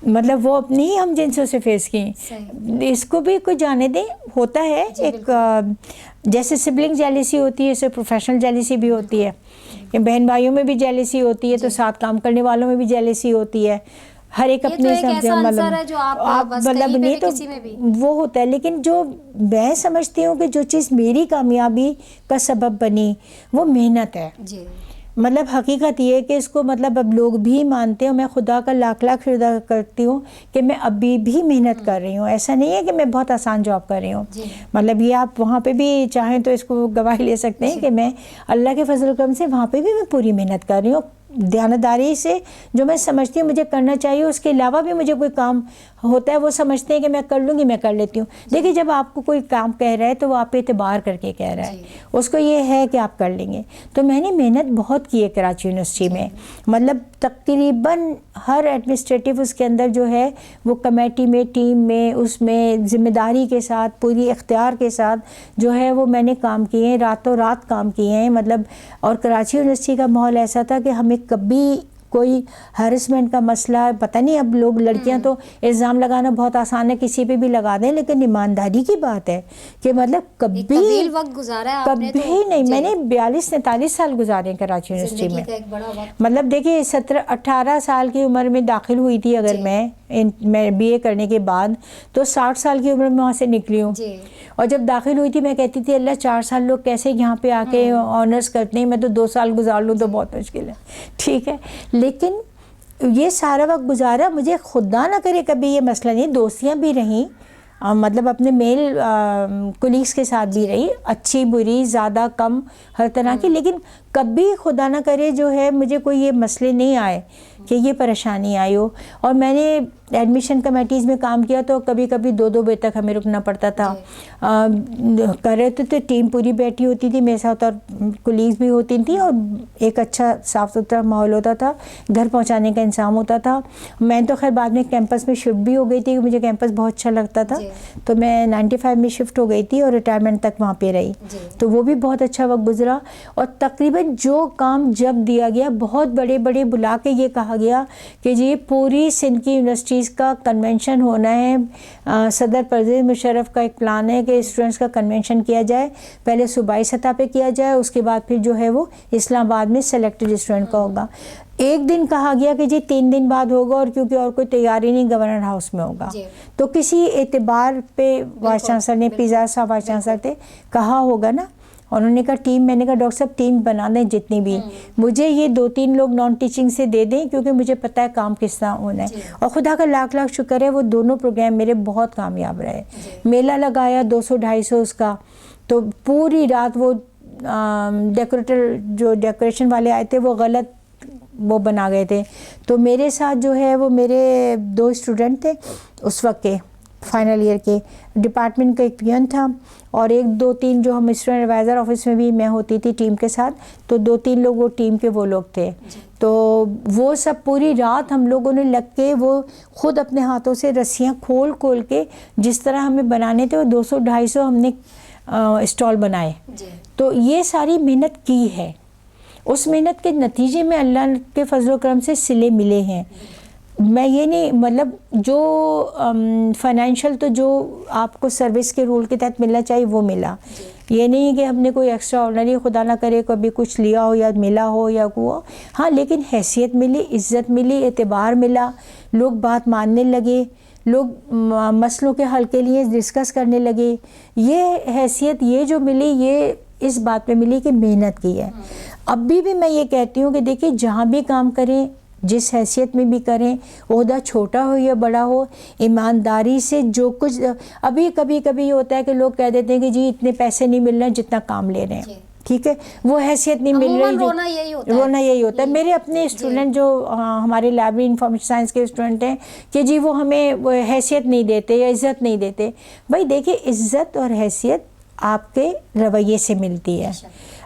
مطلب وہ اپنی ہی ہم جنسوں سے فیس کی، اس کو بھی کوئی جانے دیں، ہوتا ہے ایک جیسے سبلنگ جیلیسی ہوتی ہے، اسے پروفیشنل جیلیسی بھی ہوتی ہے، کہ بہن بھائیوں میں بھی جیلیسی ہوتی ہے، تو ساتھ کام کرنے والوں میں بھی جیلیسی ہوتی ہے، ہر ایک اپنے مطلب نہیں تو وہ ہوتا ہے، لیکن جو میں سمجھتی ہوں کہ جو چیز میری کامیابی کا سبب بنی وہ محنت ہے، مطلب حقیقت یہ ہے کہ اس کو مطلب اب لوگ بھی مانتے ہیں، میں خدا کا لاکھ لاکھ شکر ادا کرتی ہوں کہ میں ابھی بھی محنت کر رہی ہوں، ایسا نہیں ہے کہ میں بہت آسان جاب کر رہی ہوں، مطلب یہ آپ وہاں پہ بھی چاہیں تو اس کو گواہی لے سکتے ہیں کہ میں اللہ کے فضل و کرم سے وہاں پہ بھی میں پوری محنت کر رہی ہوں، دیانتداری سے جو میں سمجھتی ہوں مجھے کرنا چاہیے، اس کے علاوہ بھی مجھے کوئی کام ہوتا ہے وہ سمجھتے ہیں کہ میں کر لوں گی، میں کر لیتی ہوں، دیکھیے جب آپ کو کوئی کام کہہ رہا ہے تو وہ آپ پہ اعتبار کر کے کہہ رہا ہے، اس کو یہ ہے کہ آپ کر لیں گے، تو میں نے محنت بہت کی ہے کراچی یونیورسٹی میں، مطلب تقریباً ہر ایڈمنسٹریٹو اس کے اندر جو ہے وہ کمیٹی میں، ٹیم میں، اس میں ذمہ داری کے ساتھ، پوری اختیار کے ساتھ جو ہے وہ میں نے کام کیے ہیں، راتوں رات کام کیے ہیں، مطلب اور کراچی یونیورسٹی کا ماحول ایسا تھا کہ ہمیں کبھی کوئی ہیرسمنٹ کا مسئلہ، پتہ نہیں اب لوگ لڑکیاں تو الزام لگانا بہت آسان ہے، کسی پہ بھی لگا دیں، لیکن ایمانداری کی بات ہے کہ مطلب کبھی نہیں، میں نے 42-43 سال گزارے ہیں کراچی یونیورسٹی میں، مطلب دیکھیے 17-18 سال کی عمر میں داخل ہوئی تھی اگر میں بی اے کرنے کے بعد، تو 60 سال کی عمر میں وہاں سے نکلی ہوں، اور جب داخل ہوئی تھی میں کہتی تھی اللہ 4 سال لوگ کیسے یہاں پہ آ کے آنرس کرتے ہیں، میں تو 2 سال گزار لوں تو بہت مشکل ہے، ٹھیک ہے، لیکن یہ سارا وقت گزارا، مجھے خدا نہ کرے کبھی یہ مسئلہ نہیں، دوستیاں بھی رہیں، مطلب اپنے میل کولیگس کے ساتھ بھی رہی، اچھی بری زیادہ کم ہر طرح کی، لیکن کبھی خدا نہ کرے جو ہے مجھے کوئی یہ مسئلے نہیں آئے کہ یہ پریشانی آئی ہو، اور میں نے ایڈمیشن کمیٹیز میں کام کیا تو کبھی کبھی 2 بجے تک ہمیں رکنا پڑتا تھا، کر رہے تھے تو ٹیم پوری بیٹھی ہوتی تھی میرے ساتھ اور کولیگز بھی ہوتی تھیں، اور ایک اچھا صاف ستھرا ماحول ہوتا تھا، گھر پہنچانے کا انتظام ہوتا تھا، میں تو خیر بعد میں کیمپس میں شفٹ بھی ہو گئی تھی، مجھے کیمپس بہت اچھا لگتا تھا، تو میں 95 میں شفٹ ہو گئی تھی اور ریٹائرمنٹ تک وہاں پہ رہی، تو وہ بھی بہت اچھا وقت گزرا، اور تقریباً جو کام جب دیا گیا بہت بڑے بڑے بلا کے یہ کہا گیا کہ جی پوری سندھ کی یونیورسٹیز کا کنونشن ہونا ہے، صدر پرویز مشرف کا ایک پلان ہے کہ اسٹوڈنٹس کا کنونشن کیا جائے، پہلے صوبائی سطح پہ کیا جائے، اس کے بعد پھر جو ہے وہ اسلام آباد میں سلیکٹڈ اسٹوڈنٹ کا ہوگا، ایک دن کہا گیا کہ جی 3 دن بعد ہوگا، اور کیونکہ اور کوئی تیاری نہیں گورنر ہاؤس میں ہوگا، تو کسی اعتبار پہ وائس چانسلر نے، پیزا صاحب وائس چانسلر تھے، کہا ہوگا نا، انہوں نے کہا ٹیم، میں نے کہا ڈاکٹر صاحب ٹیم بنا دیں جتنی بھی، مجھے یہ 2-3 لوگ نان ٹیچنگ سے دے دیں کیونکہ مجھے پتہ ہے کام کس طرح ہونا ہے، اور خدا کا لاکھ لاکھ شکر ہے وہ دونوں پروگرام میرے بہت کامیاب رہے، میلہ لگایا 200-250 اس کا، تو پوری رات وہ ڈیکوریٹر جو ڈیکوریشن والے آئے تھے وہ غلط وہ بنا گئے تھے، تو میرے ساتھ جو ہے وہ میرے 2 اسٹوڈنٹ تھے اس وقت کے فائنل ایئر کے، ڈپارٹمنٹ کا ایک پیون تھا، اور 1-2-3 جو ہم اسٹوڈنٹ ایڈوائزر آفس میں بھی میں ہوتی تھی ٹیم کے ساتھ، تو 2-3 لوگ وہ ٹیم کے وہ لوگ تھے، تو وہ سب پوری رات ہم لوگوں نے لگ کے وہ خود اپنے ہاتھوں سے رسیاں کھول کھول کے جس طرح ہمیں بنانے تھے وہ 200-250 ہم نے اسٹال بنائے، تو یہ ساری محنت کی ہے، اس محنت کے نتیجے میں اللہ کے فضل و کرم سے صلے ملے ہیں، میں یہ نہیں مطلب جو فائنینشیل تو جو آپ کو سروس کے رول کے تحت ملنا چاہیے وہ ملا، یہ نہیں کہ ہم نے کوئی ایکسٹرا آرڈنری خدا نہ کرے کبھی کچھ لیا ہو یا ملا ہو یا ہوا، ہاں لیکن حیثیت ملی، عزت ملی، اعتبار ملا، لوگ بات ماننے لگے، لوگ مسئلوں کے حل کے لیے ڈسکس کرنے لگے، یہ حیثیت یہ جو ملی یہ اس بات پہ ملی کہ محنت کی ہے۔ اب بھی میں یہ کہتی ہوں کہ دیکھیں جہاں بھی کام کریں، جس حیثیت میں بھی کریں، عہدہ چھوٹا ہو یا بڑا ہو، ایمانداری سے جو کچھ، ابھی کبھی یہ ہوتا ہے کہ لوگ کہہ دیتے ہیں کہ جی اتنے پیسے نہیں مل رہے ہیں جتنا کام لے رہے ہیں، ٹھیک ہے، وہ حیثیت نہیں مل رہی. رونا یہی ہوتا ہے. رونا یہی ہوتا ہے. میرے اپنے اسٹوڈنٹ جو ہمارے لائبریری انفارمیشن سائنس کے اسٹوڈنٹ ہیں کہ جی وہ ہمیں حیثیت نہیں دیتے یا عزت نہیں دیتے. بھائی دیکھیے عزت اور حیثیت آپ کے رویے سے ملتی ہے.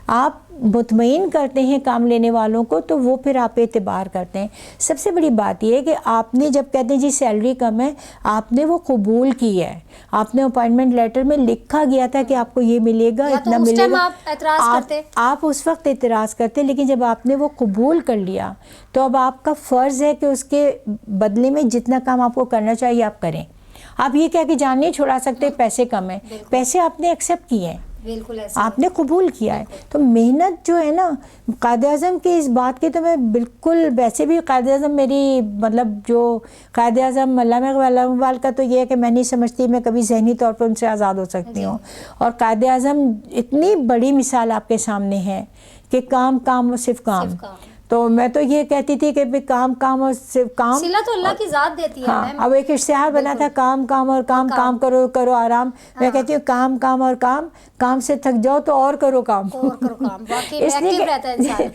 آپ مطمئن کرتے ہیں کام لینے والوں کو تو وہ پھر آپ اعتبار کرتے ہیں. سب سے بڑی بات یہ ہے کہ آپ نے جب کہتے ہیں جی سیلری کم ہے، آپ نے وہ قبول کی ہے. آپ نے اپائنٹمنٹ لیٹر میں لکھا گیا تھا کہ آپ کو یہ ملے گا، اتنا ملے گا. آپ اس وقت اعتراض کرتے، لیکن جب آپ نے وہ قبول کر لیا تو اب آپ کا فرض ہے کہ اس کے بدلے میں جتنا کام آپ کو کرنا چاہیے آپ کریں. آپ یہ کہہ کے جان نہیں چھوڑا سکتے پیسے کم ہیں. پیسے آپ نے ایکسیپٹ کیے ہیں، آپ نے قبول کیا ہے. تو محنت جو ہے نا، قائد اعظم کی اس بات کی تو میں بالکل، ویسے بھی قائد اعظم میری مطلب جو قائد اعظم علامہ اقبال کا تو یہ ہے کہ میں نہیں سمجھتی میں کبھی ذہنی طور پر ان سے آزاد ہو سکتی ہوں. اور قائد اعظم اتنی بڑی مثال آپ کے سامنے ہے کہ کام کام اور صرف کام. تو میں تو یہ کہتی تھی کہ کام کام اور صرف کام، صلہ تو اللہ کی ذات دیتی ہے. ہاں، اب ایک اشتہار بنا تھا کام کام اور کام، کام کرو کرو آرام. میں کہتی ہوں کام کام اور کام، کام سے تھک جاؤ تو اور کرو کام. اس لیے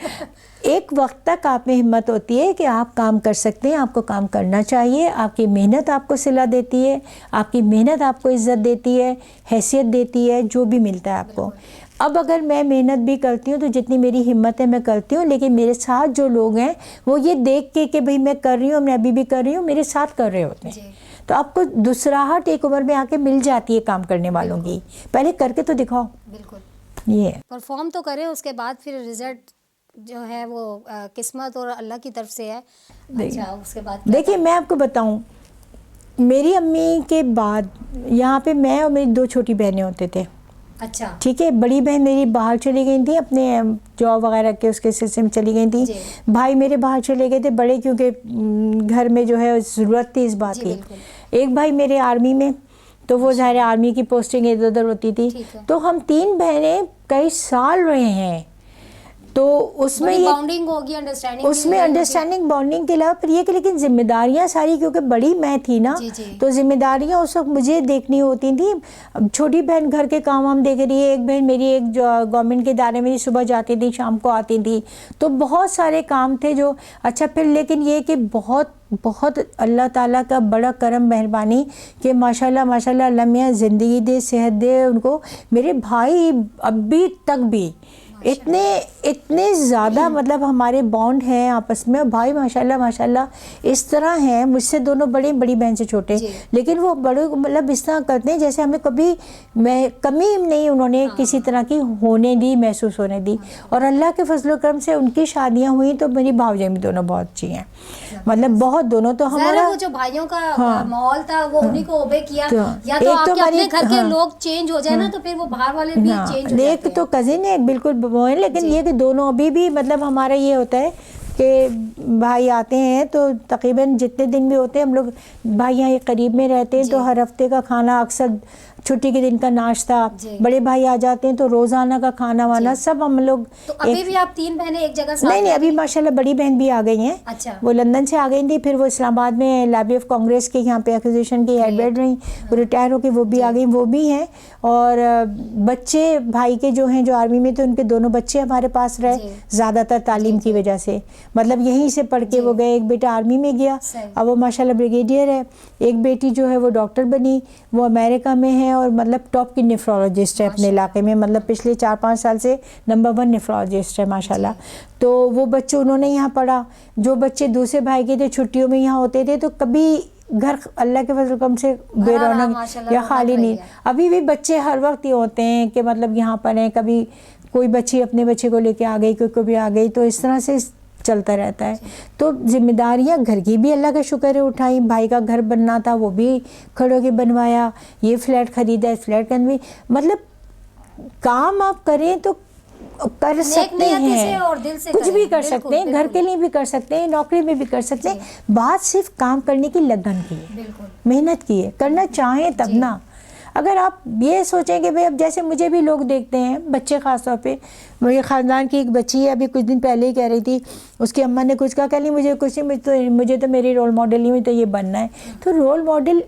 ایک وقت تک آپ میں ہمت ہوتی ہے کہ آپ کام کر سکتے ہیں، آپ کو کام کرنا چاہیے. آپ کی محنت آپ کو صلہ دیتی ہے، آپ کی محنت آپ کو عزت دیتی ہے، حیثیت دیتی ہے، جو بھی ملتا ہے آپ کو. اب اگر میں محنت بھی کرتی ہوں تو جتنی میری ہمت ہے میں کرتی ہوں، لیکن میرے ساتھ جو لوگ ہیں وہ یہ دیکھ کے کہ بھئی میں کر رہی ہوں، میں ابھی بھی کر رہی ہوں، میرے ساتھ کر رہے ہوتے ہیں. تو آپ کو دوسراہٹ ایک عمر میں آ کے مل جاتی ہے کام کرنے والوں کی. پہلے کر کے تو دکھاؤ. بالکل یہ پرفارم تو کریں، اس کے بعد پھر رزلٹ جو ہے وہ قسمت اور اللہ کی طرف سے ہے. اچھا، اس کے بعد دیکھیے میں آپ کو بتاؤں، میری امی کے بعد یہاں پہ میں اور میری 2 چھوٹی بہنیں ہوتے تھے. اچھا، ٹھیک ہے. بڑی بہن میری باہر چلی گئی تھی، اپنے جاب وغیرہ کے اس کے سلسلے میں چلی گئی تھی. بھائی میرے باہر چلے گئے تھے بڑے، کیونکہ گھر میں جو ہے ضرورت تھی اس بات کی. ایک بھائی میرے آرمی میں، تو وہ ظاہر آرمی کی پوسٹنگ ادھر ادھر ہوتی تھی. تو ہم 3 بہنیں کئی سال رہے ہیں. تو اس میں بانڈنگ ہوگی، انڈرسٹینڈنگ، اس میں انڈرسٹینڈنگ بانڈنگ کے علاوہ پھر یہ کہ لیکن ذمہ داریاں ساری، کیونکہ بڑی میں تھی نا، تو ذمہ داریاں اس وقت مجھے دیکھنی ہوتی تھیں. چھوٹی بہن گھر کے کام ہم دیکھ رہی ہے. ایک بہن میری ایک جو گورنمنٹ کے ادارے میں صبح جاتی تھی شام کو آتی تھی. تو بہت سارے کام تھے جو اچھا. پھر لیکن یہ کہ بہت اللہ تعالیٰ کا بڑا کرم مہربانی کہ ماشاءاللہ ماشاءاللہ اللہ میاں زندگی دے، صحت دے ان کو. میرے بھائی ابھی تک بھی اتنے زیادہ مطلب ہمارے بانڈ ہیں آپس میں. بھائی ماشاءاللہ ماشاءاللہ اس طرح ہیں، مجھ سے دونوں بڑے، بڑی بہن سے چھوٹے، لیکن وہ بڑے مطلب اس طرح کرتے ہیں جیسے ہمیں کبھی کمی نہیں انہوں نے کسی طرح کی ہونے دی، محسوس ہونے دی. اور اللہ کے فضل و کرم سے ان کی شادیاں ہوئیں تو میری بھاؤجیں بھی دونوں بہت اچھی ہیں، مطلب بہت دونوں. تو ہمارا وہ جو بھائیوں کا ماحول تھا وہ انہی کو اوبے کیا. یا تو آپ کے اپنے گھر کے لوگ چینج ہو جائے نا تو پھر وہ باہر والے بھی چینج ہو جاتے ہیں. ایک تو کزن ہے بالکل، لیکن یہ کہ دونوں ابھی بھی مطلب ہمارا یہ ہوتا ہے کہ بھائی آتے ہیں تو تقریباً جتنے دن بھی ہوتے ہیں ہم لوگ بھائی یہاں قریب میں رہتے ہیں. تو ہر ہفتے کا کھانا، اکثر چھٹی کے دن کا ناشتہ، بڑے بھائی آ جاتے ہیں تو روزانہ کا کھانا وانا سب ہم لوگ. تو ابھی بھی آپ 3 بہنیں ایک جگہ ساتھ؟ نہیں، ابھی ماشاءاللہ بڑی بہن بھی آ گئی ہیں. وہ لندن سے آ گئی تھی، پھر وہ اسلام آباد میں لائبریری آف کانگریس کے یہاں پہ ایکوزیشن کی ہیڈ بیڈ رہی. وہ ریٹائر ہو کے وہ بھی آ گئی، وہ بھی ہیں. اور بچے بھائی کے جو ہیں جو آرمی میں تھے ان کے دونوں بچے ہمارے پاس رہے، زیادہ تر تعلیم کی وجہ سے، مطلب یہیں سے پڑھ کے وہ گئے. ایک بیٹا آرمی میں گیا، اب وہ ماشاءاللہ بریگیڈیئر ہے. ایک بیٹی جو ہے وہ ڈاکٹر بنی، وہ امریکہ میں ہے اور مطلب ٹاپ کی نیفرولوجسٹ ہے اپنے علاقے میں، مطلب پچھلے 4-5 سال سے نمبر 1 نیفرولوجسٹ ہے ماشاءاللہ. تو وہ بچے انہوں نے یہاں پڑھا. جو بچے دوسرے بھائی کے تھے چھٹیوں میں یہاں ہوتے تھے تو کبھی گھر اللہ کے فضل و کرم سے بے رونق یا خالی نہیں. ابھی بھی بچے ہر وقت یہ ہوتے ہیں کہ مطلب یہاں پر ہیں، کبھی کوئی بچی اپنے بچے کو لے کے آ گئی، کوئی کبھی آ گئی، تو اس طرح سے چلتا رہتا ہے. تو ذمہ داریاں گھر کی بھی اللہ کا شکر ہے اٹھائی. بھائی کا گھر بننا تھا وہ بھی کھڑے ہو کے بنوایا، یہ فلیٹ خریدا ہے، فلیٹ کا بھی مطلب کام آپ کریں تو کر سکتے ہیں، کچھ بھی کر سکتے ہیں، گھر کے لیے بھی کر سکتے ہیں، نوکری میں بھی کر سکتے ہیں. بات صرف کام کرنے کی لگن کی ہے، محنت کی ہے. کرنا چاہیں تب نہ. اگر آپ یہ سوچیں کہ بھئی اب جیسے مجھے بھی لوگ دیکھتے ہیں، بچے خاص طور پہ، میرے خاندان کی ایک بچی ہے، ابھی کچھ دن پہلے ہی کہہ رہی تھی، اس کی اماں نے کچھ کہا، کہ مجھے کچھ نہیں، مجھے تو میری رول ماڈل نہیں ہوئی، تو یہ بننا ہے. تو رول ماڈل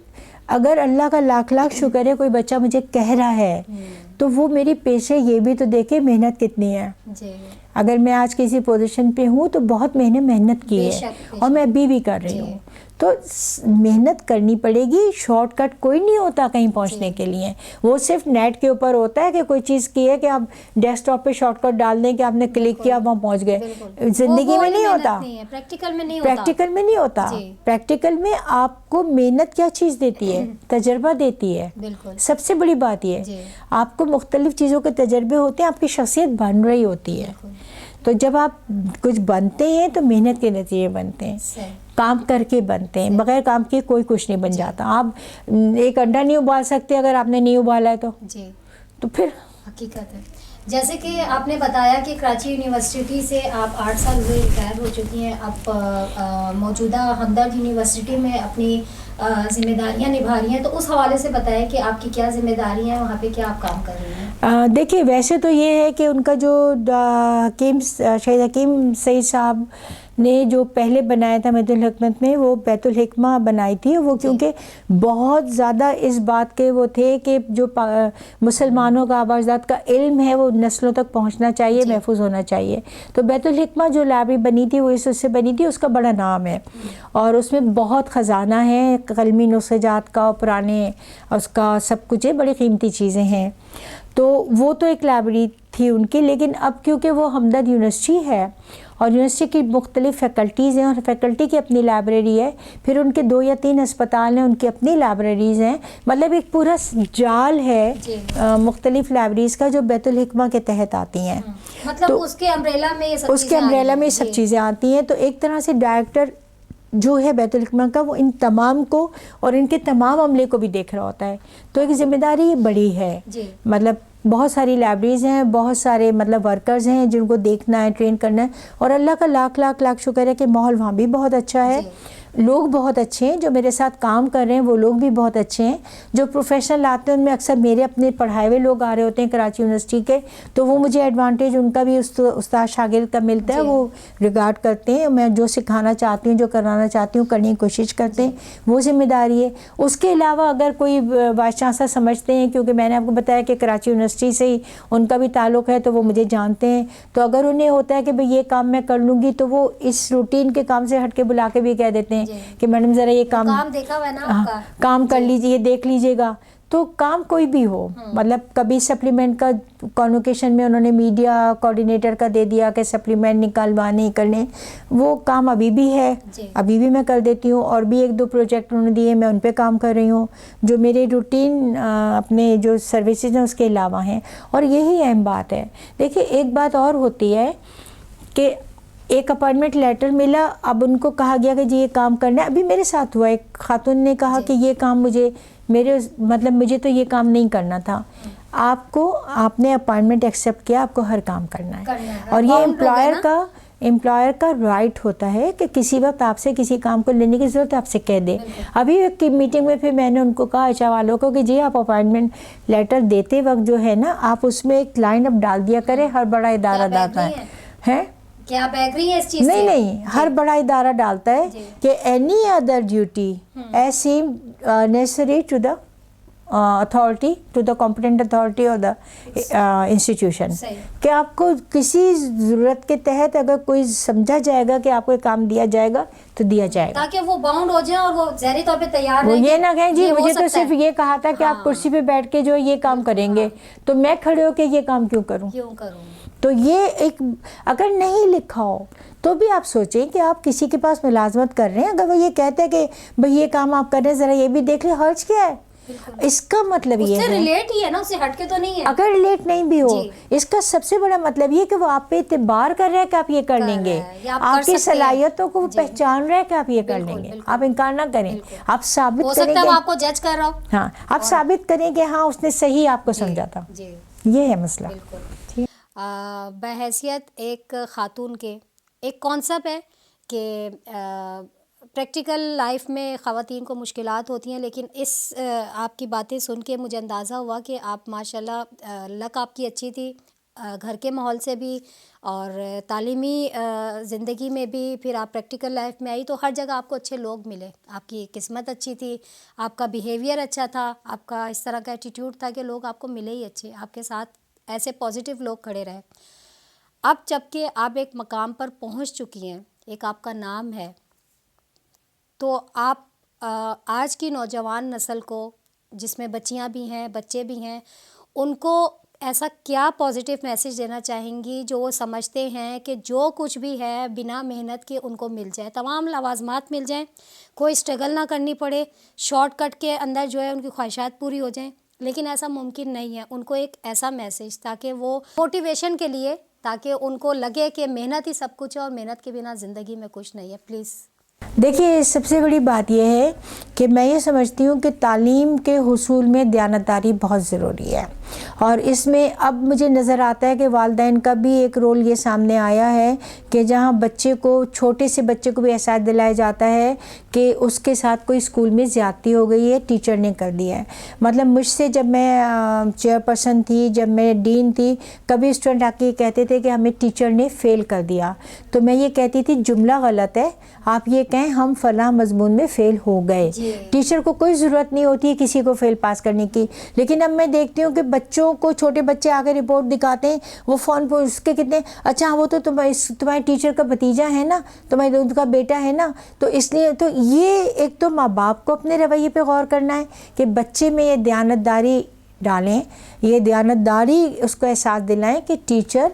اگر اللہ کا لاکھ لاکھ شکر ہے کوئی بچہ مجھے کہہ رہا ہے تو وہ میری پیشے یہ بھی تو دیکھے محنت کتنی ہے. اگر میں آج کسی پوزیشن پہ ہوں تو بہت میں نے محنت کی ہے اور میں ابھی بھی کر رہی ہوں. تو محنت کرنی پڑے گی، شارٹ کٹ کوئی نہیں ہوتا کہیں پہنچنے کے لیے. وہ صرف نیٹ کے اوپر ہوتا ہے کہ کوئی چیز کی ہے کہ آپ ڈیسک ٹاپ پہ شارٹ کٹ ڈال دیں کہ آپ نے کلک کیا وہاں پہنچ گئے. زندگی میں نہیں ہوتا، پریکٹیکل میں نہیں ہوتا. پریکٹیکل میں آپ کو محنت کیا چیز دیتی ہے؟ تجربہ دیتی ہے. سب سے بڑی بات یہ ہے آپ کو مختلف چیزوں کے تجربے ہوتے ہیں، آپ کی شخصیت بن رہی ہوتی ہے. تو جب آپ کچھ بنتے ہیں تو محنت کے نتیجے بنتے ہیں، کام کر کے بنتے ہیں. بغیر کام کے کوئی کچھ نہیں بن جاتا. آپ ایک انڈا نہیں ابال سکتے اگر آپ نے نہیں ابالا ہے تو پھر حقیقت ہے. جیسے کہ آپ نے بتایا کہ کراچی یونیورسٹی سے آپ 8 سال ہوئے ریٹائر ہو چکی ہیں، اب موجودہ ہمدرد یونیورسٹی میں اپنی ذمہ داریاں نبھا رہی ہیں. تو اس حوالے سے بتائیں کہ آپ کی کیا ذمہ داری ہیں وہاں پہ، کیا آپ کام کر رہی ہیں؟ دیکھیے ویسے تو یہ ہے کہ ان کا جو شہید حکیم سعید صاحب نے جو پہلے بنایا تھا بیت الحکمت میں، وہ بیت الحکمہ بنائی تھی. وہ کیونکہ بہت زیادہ اس بات کے وہ تھے کہ جو مسلمانوں کا آبا اجداد کا علم ہے وہ نسلوں تک پہنچنا چاہیے، محفوظ ہونا چاہیے. تو بیت الحکمہ جو لائبریری بنی تھی وہ اس سے بنی تھی، اس کا بڑا نام ہے اور اس میں بہت خزانہ ہے قلمی نسخجات کا، پرانے اس کا سب کچھ ہے، بڑی قیمتی چیزیں ہیں. تو وہ تو ایک لائبریری تھی ان کی. لیکن اب کیونکہ وہ ہمدرد یونیورسٹی ہے اور یونیورسٹی کی مختلف فیکلٹیز ہیں اور فیکلٹی کی اپنی لائبریری ہے، پھر ان کے 2 یا 3 اسپتال ہیں، ان کی اپنی لائبریریز ہیں. مطلب ایک پورا جال ہے مختلف لائبریریز کا جو بیت الحکمہ کے تحت آتی ہیں. مطلب اس کے امبریلا میں یہ سب چیزیں آتی ہیں. تو ایک طرح سے ڈائریکٹر جو ہے بیت الحکمہ کا وہ ان تمام کو اور ان کے تمام عملے کو بھی دیکھ رہا ہوتا ہے. تو ایک ذمہ داری بڑی ہے. مطلب بہت ساری لائبریریز ہیں، بہت سارے مطلب ورکرز ہیں جن کو دیکھنا ہے، ٹرین کرنا ہے. اور اللہ کا لاکھ لاکھ لاکھ شکر ہے کہ ماحول وہاں بھی بہت اچھا ہے. لوگ بہت اچھے ہیں جو میرے ساتھ کام کر رہے ہیں، وہ لوگ بھی بہت اچھے ہیں. جو پروفیشنل آتے ہیں ان میں اکثر میرے اپنے پڑھائے ہوئے لوگ آ رہے ہوتے ہیں کراچی یونیورسٹی کے، تو وہ مجھے ایڈوانٹیج ان کا بھی استاد شاگرد کا ملتا ہے. وہ ریگارڈ کرتے ہیں، میں جو سکھانا چاہتی ہوں، جو کرانا چاہتی ہوں کرنے کی کوشش کرتے ہیں. وہ ذمہ داری ہے. اس کے علاوہ اگر کوئی وائس چانسلر سمجھتے ہیں، کیونکہ میں نے آپ کو بتایا کہ کراچی یونیورسٹی سے ہی ان کا بھی تعلق ہے تو وہ مجھے جانتے ہیں، تو اگر انہیں ہوتا ہے کہ بھئی یہ کام میں کر لوں گی تو وہ اس روٹین کے کام سے ہٹ کے بلا کے بھی کہہ دیتے ہیں کہ میڈم ذرا یہ کام دیکھا ہوا ہے نا آپ کا، کام کر لیجیے، دیکھ لیجیے گا. تو کام کوئی بھی ہو، مطلب کبھی سپلیمنٹ کا کانوکیشن میں انہوں نے میڈیا کوآرڈینیٹر کا دے دیا کہ سپلیمنٹ نکالوانے کرنے، وہ کام ابھی بھی ہے، ابھی بھی میں کر دیتی ہوں. اور بھی 1-2 پروجیکٹ انہوں نے دیے، میں ان پہ کام کر رہی ہوں جو میرے روٹین اپنے جو سروسز ہیں اس کے علاوہ ہیں. اور یہی اہم بات ہے. دیکھیے ایک بات اور ہوتی ہے کہ ایک اپائنٹمنٹ لیٹر ملا، اب ان کو کہا گیا کہ جی یہ کام کرنا ہے. ابھی میرے ساتھ ہوا، ایک خاتون نے کہا کہ یہ کام مجھے تو یہ کام نہیں کرنا تھا. آپ نے اپائنٹمنٹ ایکسیپٹ کیا، آپ کو ہر کام کرنا ہے. اور یہ امپلائر کا رائٹ ہوتا ہے کہ کسی وقت آپ سے کسی کام کو لینے کی ضرورت آپ سے کہہ دے. ابھی ایک میٹنگ میں پھر میں نے ان کو کہا اچھا والوں کو کہ جی آپ اپائنٹمنٹ لیٹر دیتے وقت جو ہے نا آپ اس میں ایک لائن اپ ڈال دیا کریں، ہر بڑا ادارہ ڈالتا ہے. کیا آپ ایگری ہیں اس چیز سے؟ نہیں، ہر بڑا ادارہ ڈالتا ہے کہ any other duty as seem necessary to the authority, to the competent authority اور دا انسٹیٹیوشن، کہ آپ کو کسی ضرورت کے تحت اگر کوئی سمجھا جائے گا کہ آپ کو کام دیا جائے گا تو دیا جائے گا، تاکہ وہ باؤنڈ ہو جائیں اور وہ ظاہری طور پہ تیار وہ رہیں. یہ نہ کہیں جی مجھے تو صرف یہ کہا تھا کہ آپ کرسی پہ بیٹھ کے جو یہ کام کریں گے تو میں کھڑے ہو کے یہ کام کیوں کروں. تو یہ ایک اگر نہیں لکھا ہو تو بھی آپ سوچیں کہ آپ کسی کے پاس ملازمت کر رہے ہیں، اگر وہ یہ کہتے ہیں کہ بھئی یہ کام آپ کر رہے ہیں ذرا یہ بھی دیکھ لیں، حرج کیا ہے؟ اس کا مطلب یہ ہے ریلیٹ ہی ہے نا، اسے ہٹ کے تو نہیں ہے. اگر ریلیٹ نہیں بھی ہو اس کا سب سے بڑا مطلب یہ کہ وہ آپ پہ اعتبار کر رہے ہیں کہ آپ یہ کر لیں گے، آپ کی صلاحیتوں کو پہچان رہے ہیں کہ آپ یہ کر لیں گے. آپ انکار نہ کریں، آپ ثابت کریں کہ آپ کو جج کر رہا ہوں، ہاں آپ ثابت کریں کہ ہاں اس نے صحیح آپ کو سمجھا تھا. یہ ہے مسئلہ. بحیثیت ایک خاتون کے ایک کانسیپٹ ہے کہ پریکٹیکل لائف میں خواتین کو مشکلات ہوتی ہیں، لیکن اس آپ کی باتیں سن کے مجھے اندازہ ہوا کہ آپ ماشاءاللہ لک آپ کی اچھی تھی، گھر کے ماحول سے بھی اور تعلیمی زندگی میں بھی، پھر آپ پریکٹیکل لائف میں آئی تو ہر جگہ آپ کو اچھے لوگ ملے، آپ کی قسمت اچھی تھی، آپ کا بیہیویئر اچھا تھا، آپ کا اس طرح کا ایٹیٹیوڈ تھا کہ لوگ آپ کو ملے ہی اچھے، آپ کے ساتھ ایسے پازیٹیو لوگ کھڑے رہے۔ اب جب کہ آپ ایک مقام پر پہنچ چکی ہیں، ایک آپ کا نام ہے، تو آپ آج کی نوجوان نسل کو، جس میں بچیاں بھی ہیں بچے بھی ہیں، ان کو ایسا کیا پازیٹیو میسیج دینا چاہیں گی جو وہ سمجھتے ہیں کہ جو کچھ بھی ہے بنا محنت کے ان کو مل جائے، تمام لوازمات مل جائیں، کوئی اسٹرگل نہ کرنی پڑے، شارٹ کٹ کے اندر جو ہے ان کی خواہشات پوری ہو جائیں، لیکن ایسا ممکن نہیں ہے۔ ان کو ایک ایسا میسیج تاکہ وہ موٹیویشن کے لیے، تاکہ ان کو لگے کہ محنت ہی سب کچھ ہے اور محنت کے بنا زندگی میں کچھ نہیں ہے، پلیز۔ دیکھیے، سب سے بڑی بات یہ ہے کہ میں یہ سمجھتی ہوں کہ تعلیم کے حصول میں دیانتداری بہت ضروری ہے، اور اس میں اب مجھے نظر آتا ہے کہ والدین کا بھی ایک رول یہ سامنے آیا ہے کہ جہاں بچے کو، چھوٹے سے بچے کو بھی احساس دلایا جاتا ہے کہ اس کے ساتھ کوئی اسکول میں زیادتی ہو گئی ہے، ٹیچر نے کر دیا ہے۔ مطلب مجھ سے جب میں چیئر پرسن تھی، جب میں ڈین تھی، کبھی اسٹوڈنٹ آ کے کہتے تھے کہ ہمیں ٹیچر نے فیل کر دیا، تو میں یہ کہتی تھی جملہ غلط ہے، آپ یہ کہیں ہم فلاں مضمون میں فیل ہو گئے۔ ٹیچر کو کوئی ضرورت نہیں ہوتی ہے کسی کو فیل پاس کرنے کی، لیکن اب میں دیکھتی ہوں کہ بچوں کو، چھوٹے بچے آ کے رپورٹ دکھاتے ہیں، وہ فون پر اس کے کتنے، اچھا وہ تو تمہارے ٹیچر کا بھتیجا ہے نا، تمہارے ان کا بیٹا ہے نا، تو اس لیے تو یہ ایک تو ماں باپ کو اپنے رویے پہ غور کرنا ہے کہ بچے میں یہ دیانتداری ڈالیں، یہ دیانتداری اس کو احساس دلائیں کہ ٹیچر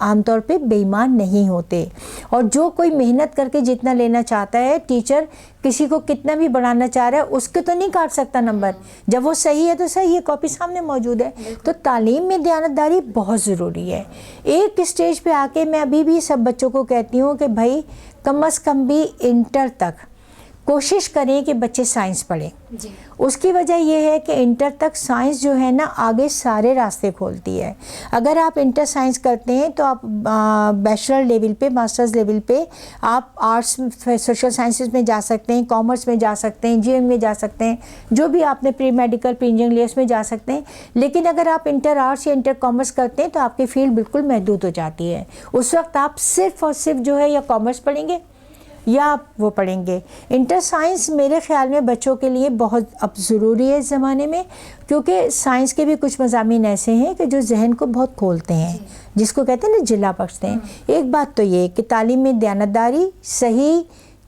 عام طور پہ بے ایمان نہیں ہوتے، اور جو کوئی محنت کر کے جتنا لینا چاہتا ہے، ٹیچر کسی کو کتنا بھی بڑھانا چاہ رہا ہے اس کے تو نہیں کاٹ سکتا نمبر، جب وہ صحیح ہے تو صحیح ہے، کاپی سامنے موجود ہے۔ تو تعلیم میں دیانتداری بہت ضروری ہے۔ ایک اسٹیج پہ آ کے میں ابھی بھی سب بچوں کو کہتی ہوں کہ بھائی کم از کم بھی انٹر تک کوشش کریں کہ بچے سائنس پڑھیں۔ اس کی وجہ یہ ہے کہ انٹر تک سائنس جو ہے نا آگے سارے راستے کھولتی ہے۔ اگر آپ انٹر سائنس کرتے ہیں تو آپ بیچلر لیول پہ، ماسٹرز لیول پہ آپ آرٹس، سوشل سائنسز میں جا سکتے ہیں، کامرس میں جا سکتے ہیں، جی ایم میں جا سکتے ہیں، جو بھی آپ نے پری میڈیکل، پری انجینئرس میں جا سکتے ہیں۔ لیکن اگر آپ انٹر آرٹس یا انٹر کامرس کرتے ہیں تو آپ کی فیلڈ بالکل محدود ہو جاتی ہے۔ اس وقت آپ صرف اور صرف جو ہے یا کامرس پڑھیں گے یا آپ وہ پڑھیں گے۔ انٹر سائنس میرے خیال میں بچوں کے لیے بہت اب ضروری ہے اس زمانے میں، کیونکہ سائنس کے بھی کچھ مضامین ایسے ہیں کہ جو ذہن کو بہت کھولتے ہیں، جس کو کہتے ہیں نا جلا بخشتے ہیں۔ ایک بات تو یہ کہ تعلیم میں دیانتداری، صحیح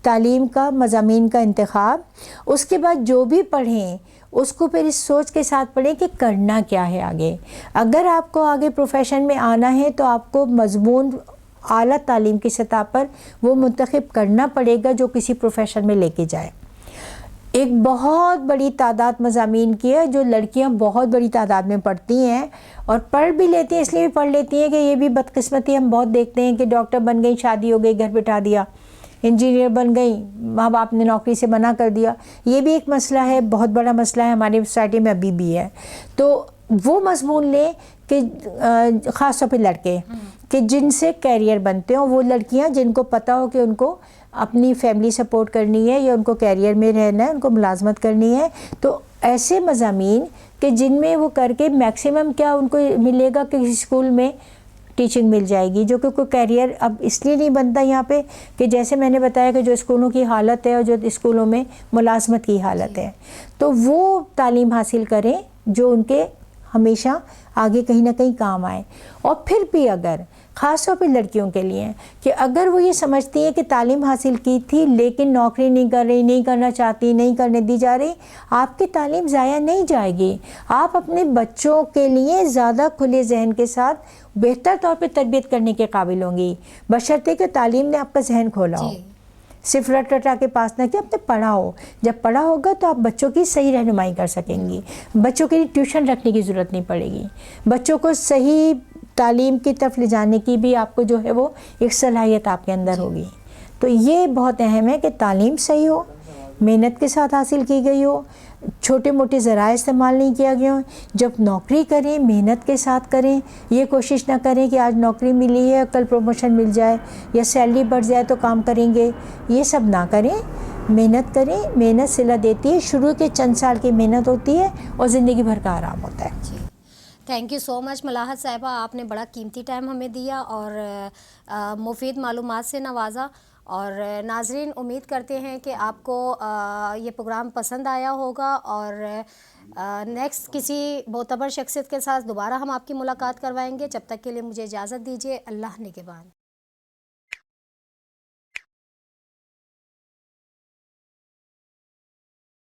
تعلیم کا مضامین کا انتخاب، اس کے بعد جو بھی پڑھیں اس کو پھر اس سوچ کے ساتھ پڑھیں کہ کرنا کیا ہے آگے۔ اگر آپ کو آگے پروفیشن میں آنا ہے تو آپ کو مضمون اعلیٰ تعلیم کی سطح پر وہ منتخب کرنا پڑے گا جو کسی پروفیشن میں لے کے جائے۔ ایک بہت بڑی تعداد مضامین کی ہے جو لڑکیاں بہت بڑی تعداد میں پڑھتی ہیں، اور پڑھ بھی لیتی ہیں، اس لیے بھی پڑھ لیتی ہیں کہ یہ بھی بدقسمتی ہم بہت دیکھتے ہیں کہ ڈاکٹر بن گئی، شادی ہو گئی، گھر بٹھا دیا، انجینئر بن گئی، ماں باپ نے نوکری سے منع کر دیا۔ یہ بھی ایک مسئلہ ہے، بہت بڑا مسئلہ ہے ہماری سوسائٹی میں ابھی بھی ہے۔ تو وہ مضمون لیں کہ خاص طور پہ لڑکے کہ جن سے کیریئر بنتے ہوں، وہ لڑکیاں جن کو پتہ ہو کہ ان کو اپنی فیملی سپورٹ کرنی ہے یا ان کو کیریئر میں رہنا ہے، ان کو ملازمت کرنی ہے، تو ایسے مضامین کہ جن میں وہ کر کے میکسیمم کیا ان کو ملے گا کہ اسکول میں ٹیچنگ مل جائے گی، جو کہ کوئی کیریئر اب اس لیے نہیں بنتا یہاں پہ کہ جیسے میں نے بتایا کہ جو اسکولوں کی حالت ہے اور جو اسکولوں میں ملازمت کی حالت ہے، تو وہ تعلیم حاصل کریں جو ان کے ہمیشہ آگے کہیں نہ کہیں کام آئے۔ اور پھر بھی اگر خاص طور پہ لڑکیوں کے لیے کہ اگر وہ یہ سمجھتی ہیں کہ تعلیم حاصل کی تھی لیکن نوکری نہیں کر رہی، نہیں کرنا چاہتی، نہیں کرنے دی جا رہی، آپ کی تعلیم ضائع نہیں جائے گی۔ آپ اپنے بچوں کے لیے زیادہ کھلے ذہن کے ساتھ بہتر طور پہ تربیت کرنے کے قابل ہوں گی، بشرطے کہ تعلیم نے آپ کا ذہن کھولا ہو، صرف رٹ رٹا کے پاس نہ کہ آپ نے پڑھا ہو۔ جب پڑھا ہوگا تو آپ بچوں کی صحیح رہنمائی کر سکیں گی، بچوں کے لیے ٹیوشن رکھنے کی ضرورت نہیں پڑے گی، بچوں کو صحیح تعلیم کی طرف لے جانے کی بھی آپ کو جو ہے وہ ایک صلاحیت آپ کے اندر ہوگی۔ تو یہ بہت اہم ہے کہ تعلیم صحیح ہو، محنت کے ساتھ حاصل کی گئی ہو، چھوٹے موٹے ذرائع استعمال نہیں کیا گیا ہو۔ جب نوکری کریں محنت کے ساتھ کریں، یہ کوشش نہ کریں کہ آج نوکری ملی ہے کل پروموشن مل جائے یا سیلری بڑھ جائے تو کام کریں گے، یہ سب نہ کریں۔ محنت کریں, محنت صلہ دیتی ہے, شروع کے چند سال کی محنت ہوتی ہے اور زندگی بھر کا آرام ہوتا ہے. جی تھینک یو سو مچ ملاحت صاحبہ, آپ نے بڑا قیمتی ٹائم ہمیں دیا اور مفید معلومات سے نوازا. اور ناظرین امید کرتے ہیں کہ آپ کو یہ پروگرام پسند آیا ہوگا, اور نیکسٹ کسی معتبر شخصیت کے ساتھ دوبارہ ہم آپ کی ملاقات کروائیں گے. جب تک کے لیے مجھے اجازت دیجیے, اللہ نگہبان.